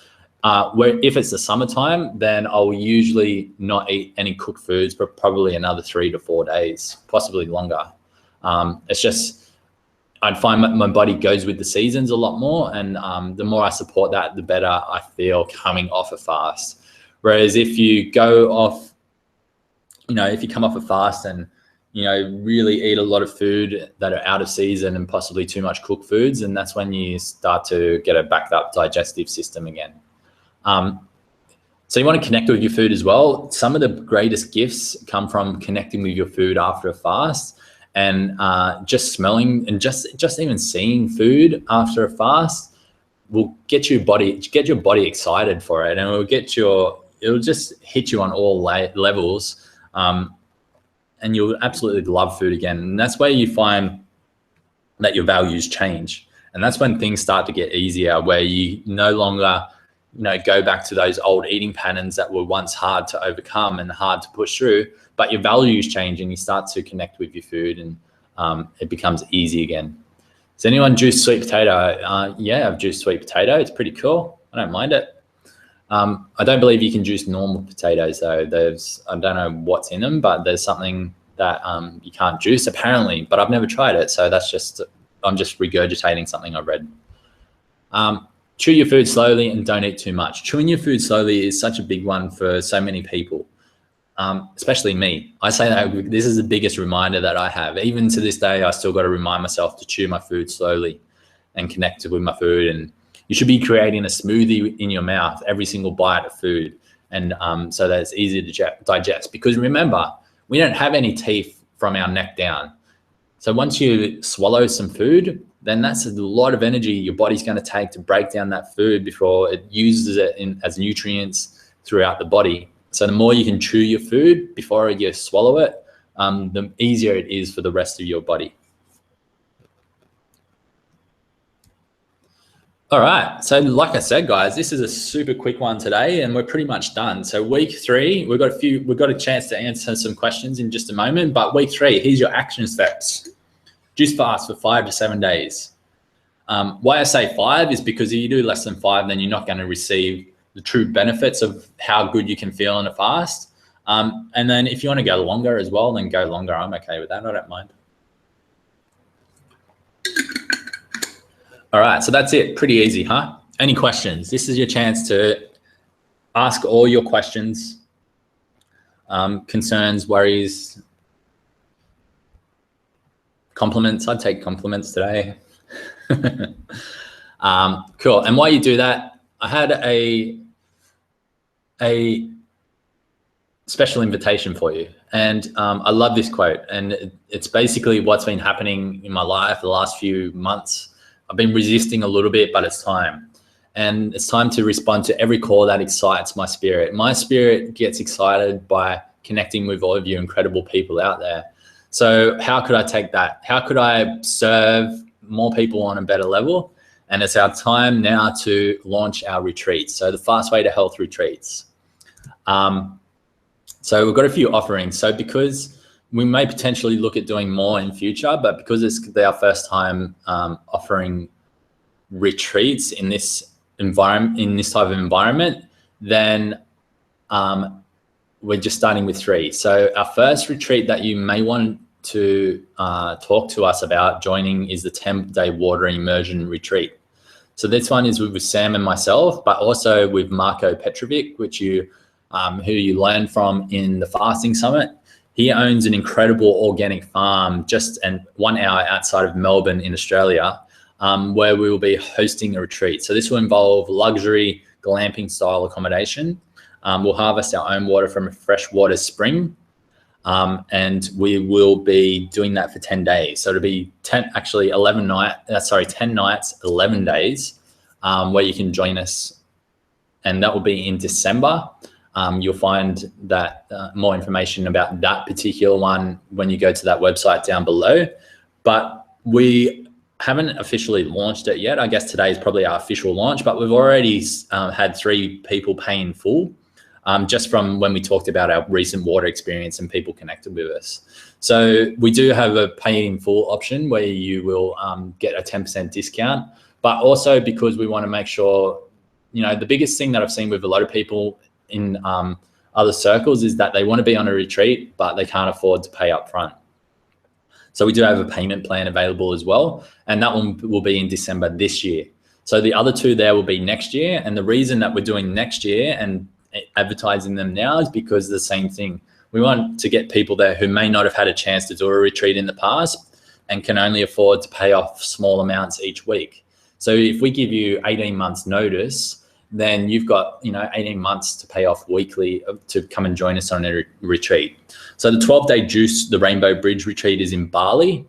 Where if it's the summertime, then I'll usually not eat any cooked foods for probably another 3 to 4 days, possibly longer. It's just, I'd find my body goes with the seasons a lot more. And the more I support that, the better I feel coming off a fast. Whereas if you go off, if you come off a fast and, really eat a lot of food that are out of season and possibly too much cooked foods, and that's when you start to get a backed up digestive system again. So you want to connect with your food as well. Some of the greatest gifts come from connecting with your food after a fast, and just smelling and just even seeing food after a fast will get your body excited for it, and it'll just hit you on all levels. And you'll absolutely love food again. And that's where you find that your values change. And that's when things start to get easier, where you no longer, go back to those old eating patterns that were once hard to overcome and hard to push through, but your values change and you start to connect with your food, and it becomes easy again. Does anyone juice sweet potato? Yeah, I've juiced sweet potato. It's pretty cool. I don't mind it. I don't believe you can juice normal potatoes though. I don't know what's in them, but there's something that you can't juice apparently, but I've never tried it. So I'm just regurgitating something I've read. Chew your food slowly and don't eat too much. Chewing your food slowly is such a big one for so many people, especially me. I say that this is the biggest reminder that I have. Even to this day, I still got to remind myself to chew my food slowly and connect with my food. And you should be creating a smoothie in your mouth every single bite of food, and so that it's easy to digest. Because remember, we don't have any teeth from our neck down. So once you swallow some food, then that's a lot of energy your body's going to take to break down that food before it uses it as nutrients throughout the body. So the more you can chew your food before you swallow it, the easier it is for the rest of your body. All right, so like I said, guys, this is a super quick one today, and we're pretty much done. So week 3, we've got a chance to answer some questions in just a moment, but week 3, here's your action steps. Juice fast for 5 to 7 days. Why I say 5 is because if you do less than 5, then you're not going to receive the true benefits of how good you can feel in a fast. And then if you want to go longer as well, then go longer. I'm okay with that. I don't mind. All right, so that's it. Pretty easy, huh? Any questions? This is your chance to ask all your questions, concerns, worries, compliments. I'd take compliments today. Cool. And while you do that, I had a special invitation for you. And I love this quote. And it's basically what's been happening in my life the last few months. I've been resisting a little bit, but it's time. And it's time to respond to every call that excites my spirit. My spirit gets excited by connecting with all of you incredible people out there. So how could I take that? How could I serve more people on a better level? And it's our time now to launch our retreats. So the Fast Way to Health retreats. So we've got a few offerings. So because we may potentially look at doing more in future, but because it's our first time offering retreats in this environment, in this type of environment, then we're just starting with 3. So our first retreat that you may want to talk to us about joining is the 10-day water immersion retreat. So this one is with Sam and myself, but also with Marco Petrovic, which who you learned from in the fasting summit. He owns an incredible organic farm just 1 hour outside of Melbourne in Australia, where we will be hosting a retreat. So this will involve luxury glamping style accommodation. We'll harvest our own water from a freshwater spring, and we will be doing that for 10 days. So it'll be 10 nights, 11 days, where you can join us, and that will be in December. You'll find that more information about that particular one when you go to that website down below. But we haven't officially launched it yet. I guess today is probably our official launch, but we've already had 3 people pay in full, just from when we talked about our recent water experience and people connected with us. So we do have a pay in full option where you will get a 10% discount, but also because we want to make sure, the biggest thing that I've seen with a lot of people in other circles is that they want to be on a retreat, but they can't afford to pay up front. So we do have a payment plan available as well, and that one will be in December this year. So the other 2 there will be next year, and the reason that we're doing next year and advertising them now is because the same thing. We want to get people there who may not have had a chance to do a retreat in the past and can only afford to pay off small amounts each week. So if we give you 18 months notice, then you've got 18 months to pay off weekly to come and join us on a retreat. So the 12-day Juice, the Rainbow Bridge retreat is in Bali.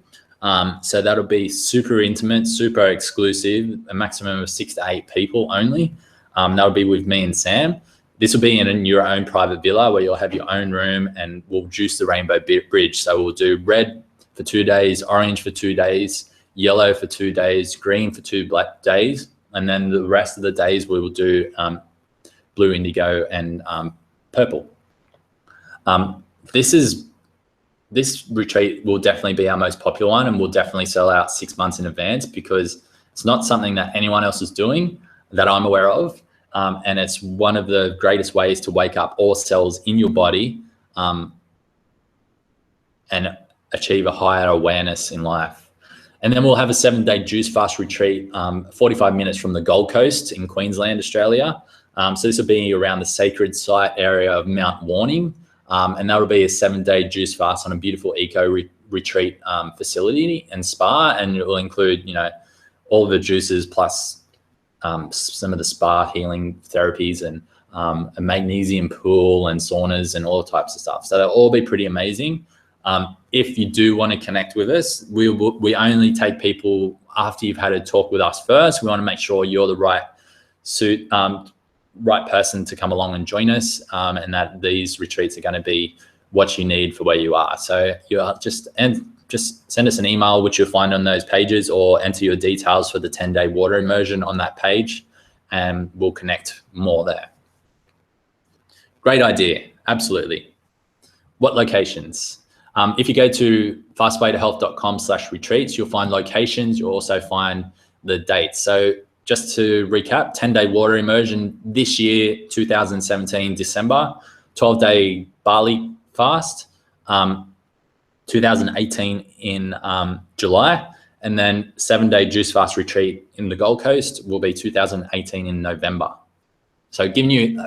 So that'll be super intimate, super exclusive, a maximum of 6 to 8 people only. That'll be with me and Sam. This will be in your own private villa where you'll have your own room, and we'll juice the Rainbow Bridge. So we'll do red for 2 days, orange for 2 days, yellow for 2 days, green for 2 black days. And then the rest of the days we will do blue, indigo, and purple. This retreat will definitely be our most popular one, and we'll definitely sell out 6 months in advance because it's not something that anyone else is doing that I'm aware of. And it's one of the greatest ways to wake up all cells in your body and achieve a higher awareness in life. And then we'll have a 7-day Juice Fast retreat, 45 minutes from the Gold Coast in Queensland, Australia. So this will be around the sacred site area of Mount Warning. And that'll be a 7-day Juice Fast on a beautiful eco retreat facility and spa. And it will include, all of the juices plus some of the spa healing therapies and a magnesium pool and saunas and all types of stuff. So they'll all be pretty amazing. If you do want to connect with us, we only take people after you've had a talk with us first. We want to make sure you're the right person to come along and join us, and that these retreats are going to be what you need for where you are. So just send us an email, which you'll find on those pages, or enter your details for the 10-day water immersion on that page, and we'll connect more there. Great idea, absolutely. What locations? If you go to fastwaytohealth.com/retreats, you'll find locations. You'll also find the dates. So just to recap, 10-day water immersion this year, 2017, December, 12-day Bali fast, 2018 in July, and then 7-day Juice Fast retreat in the Gold Coast will be 2018 in November. So giving you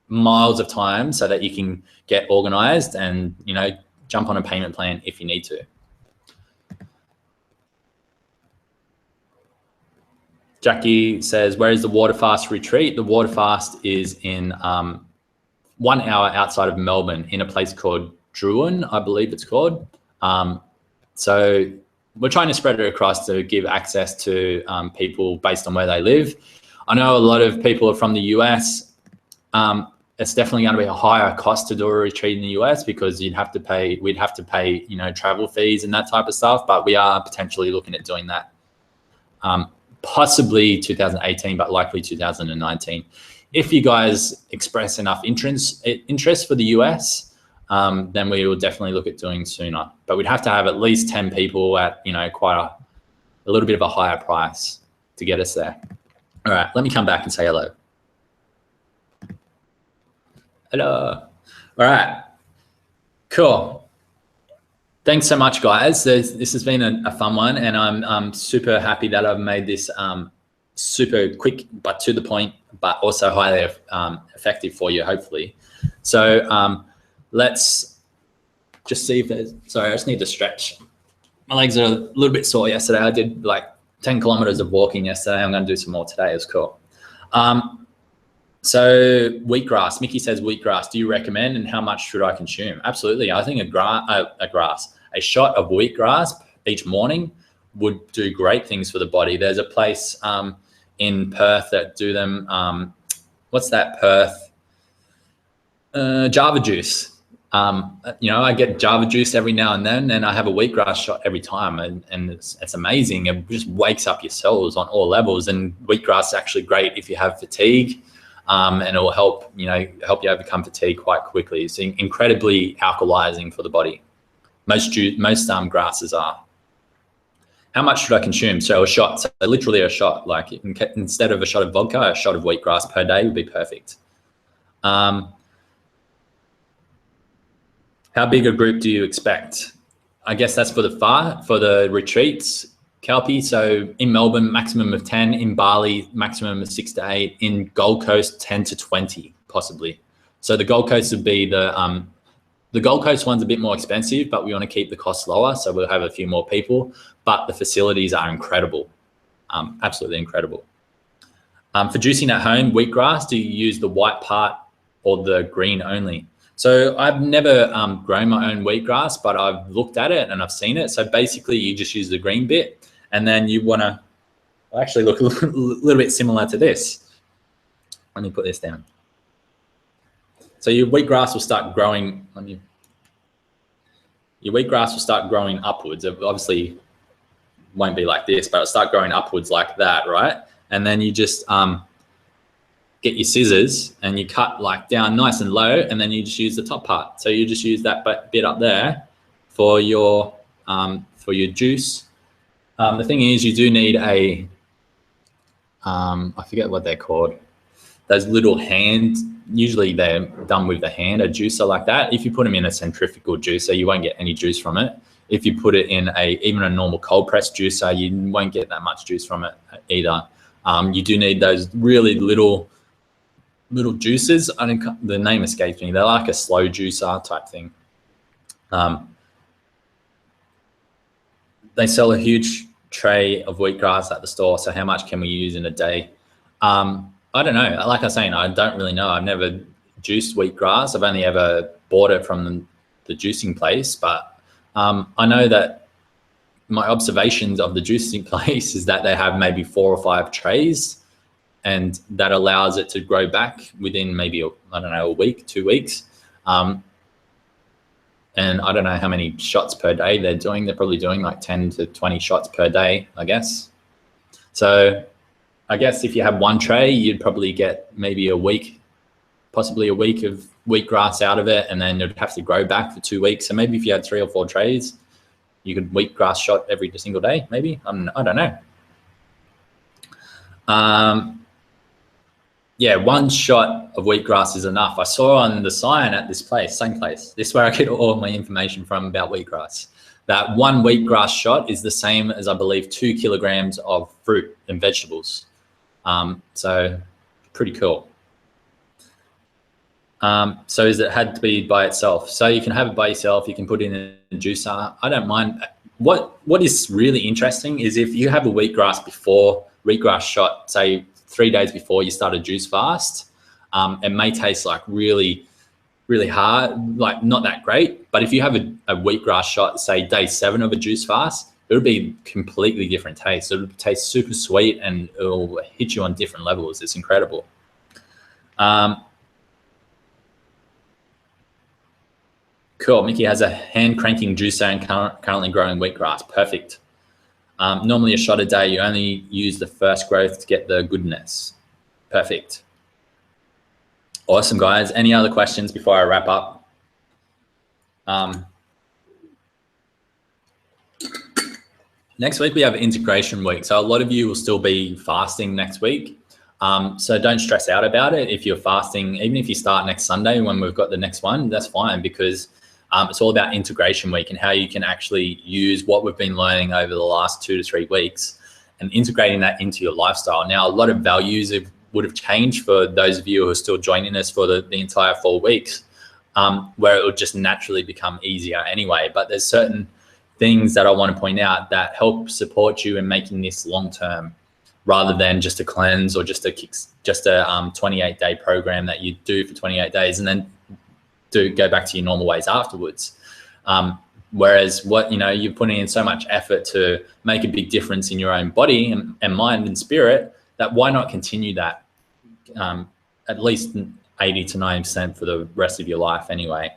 miles of time so that you can get organized and, jump on a payment plan if you need to. Jackie says, where is the water fast retreat? The water fast is in 1 hour outside of Melbourne in a place called Druin, I believe it's called. So we're trying to spread it across to give access to people based on where they live. I know a lot of people are from the US. It's definitely going to be a higher cost to do a retreat in the US because we'd have to pay, travel fees and that type of stuff. But we are potentially looking at doing that, possibly 2018, but likely 2019. If you guys express enough interest for the US, then we will definitely look at doing sooner. But we'd have to have at least 10 people at quite a little bit of a higher price to get us there. All right, let me come back and say hello. Hello. All right, cool. Thanks so much, guys. This has been a fun one, and I'm super happy that I've made this super quick but to the point, but also highly effective for you, hopefully. So let's just see if there's, sorry, I just need to stretch. My legs are a little bit sore yesterday. I did like 10 kilometers of walking yesterday. I'm going to do some more today. It was cool. So wheatgrass, Mickey says wheatgrass, do you recommend and how much should I consume? Absolutely. I think a shot of wheatgrass each morning would do great things for the body. There's a place in Perth that do them. What's that, Perth? Java juice. I get Java juice every now and then, and I have a wheatgrass shot every time, and it's amazing. It just wakes up your cells on all levels. And wheatgrass is actually great if you have fatigue, and it will help you overcome fatigue quite quickly. It's incredibly alkalizing for the body. Most grasses are. How much should I consume? So a shot, so literally a shot. Like instead of a shot of vodka, a shot of wheatgrass per day would be perfect. How big a group do you expect? I guess that's for the retreats, Kelpie. So in Melbourne, maximum of 10. In Bali, maximum of 6 to 8. In Gold Coast, 10 to 20, possibly. So the Gold Coast would be the Gold Coast one's a bit more expensive, but we want to keep the costs lower, so we'll have a few more people. But the facilities are incredible, absolutely incredible. For juicing at home, wheatgrass, do you use the white part or the green only? So I've never grown my own wheatgrass, but I've looked at it and I've seen it. So basically you just use the green bit, and then you want to actually look a little bit similar to this. Let me put this down. So your wheatgrass will start growing your wheatgrass will start growing upwards. It obviously won't be like this, but it'll start growing upwards like that, right? And then you just get your scissors and you cut like down nice and low, and then you just use the top part. So you just use that bit up there for your juice. The thing is, you do need a I forget what they're called. Those little hands. Usually they're done with the hand, a juicer like that. If you put them in a centrifugal juicer, you won't get any juice from it. If you put it in even a normal cold press juicer, you won't get that much juice from it either. You do need those really little juicers. The name escapes me. They're like a slow juicer type thing. They sell a huge tray of wheatgrass at the store. So how much can we use in a day? I don't know. Like I was saying, I don't really know. I've never juiced wheatgrass. I've only ever bought it from the juicing place. But I know that my observations of the juicing place is that they have maybe 4 or 5 trays, and that allows it to grow back within maybe, a week, 2 weeks. And I don't know how many shots per day they're doing. They're probably doing like 10 to 20 shots per day, I guess. So I guess if you have 1 tray, you'd probably get maybe a week, possibly a week of wheatgrass out of it, and then you'd have to grow back for 2 weeks. So maybe if you had 3 or 4 trays, you could wheatgrass shot every single day, maybe. I don't know. Yeah, 1 shot of wheatgrass is enough. I saw on the sign at this place, same place, this is where I get all my information from about wheatgrass, that 1 wheatgrass shot is the same as, I believe, 2 kilograms of fruit and vegetables. So pretty cool. So is it had to be by itself? So you can have it by yourself. You can put it in a juicer. I don't mind. What is really interesting is if you have a wheatgrass shot, say 3 days before you start a juice fast, it may taste like really, really hard, like not that great. But if you have a wheatgrass shot, say day 7 of a juice fast, it'll be completely different taste. It'll taste super sweet and it'll hit you on different levels. It's incredible. Cool. Mickey has a hand cranking juicer and currently growing wheatgrass. Perfect. Normally a shot a day, you only use the first growth to get the goodness. Perfect. Awesome, guys. Any other questions before I wrap up? Next week we have integration week. So a lot of you will still be fasting next week. So don't stress out about it. If you're fasting, even if you start next Sunday when we've got the next one, that's fine, because it's all about integration week and how you can actually use what we've been learning over the last 2 to 3 weeks and integrating that into your lifestyle. Now, a lot of values would have changed for those of you who are still joining us for the entire 4 weeks. where it will just naturally become easier anyway. But there's certain things that I want to point out that help support you in making this long term, rather than just a cleanse or just a 28-day program that you do for 28 days and then go back to your normal ways afterwards. Whereas you're putting in so much effort to make a big difference in your own body and mind and spirit, that why not continue that at least 80 to 90% for the rest of your life anyway.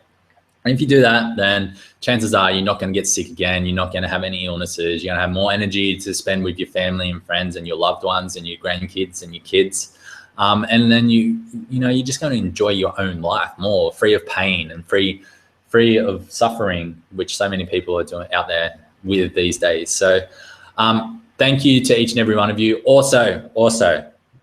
And if you do that, then chances are you're not going to get sick again. You're not going to have any illnesses. You're going to have more energy to spend with your family and friends and your loved ones and your grandkids and your kids. And then you're just going to enjoy your own life more, free of pain and free of suffering, which so many people are doing out there with these days. So thank you to each and every one of you. Also,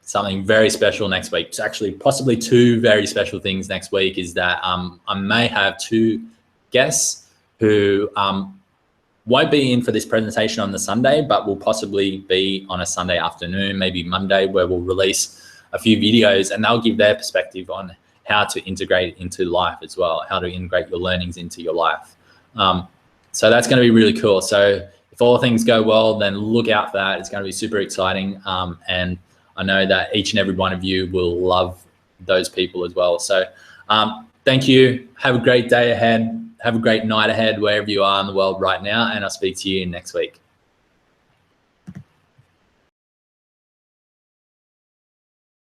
something very special next week. It's actually possibly two very special things next week is that I may have two guests who won't be in for this presentation on the Sunday, but will possibly be on a Sunday afternoon, maybe Monday, where we'll release a few videos and they'll give their perspective on how to integrate it into life as well, how to integrate your learnings into your life. So that's going to be really cool. So if all things go well, then look out for that. It's going to be super exciting. And I know that each and every one of you will love those people as well. So thank you. Have a great day ahead. Have a great night ahead wherever you are in the world right now. And I'll speak to you next week.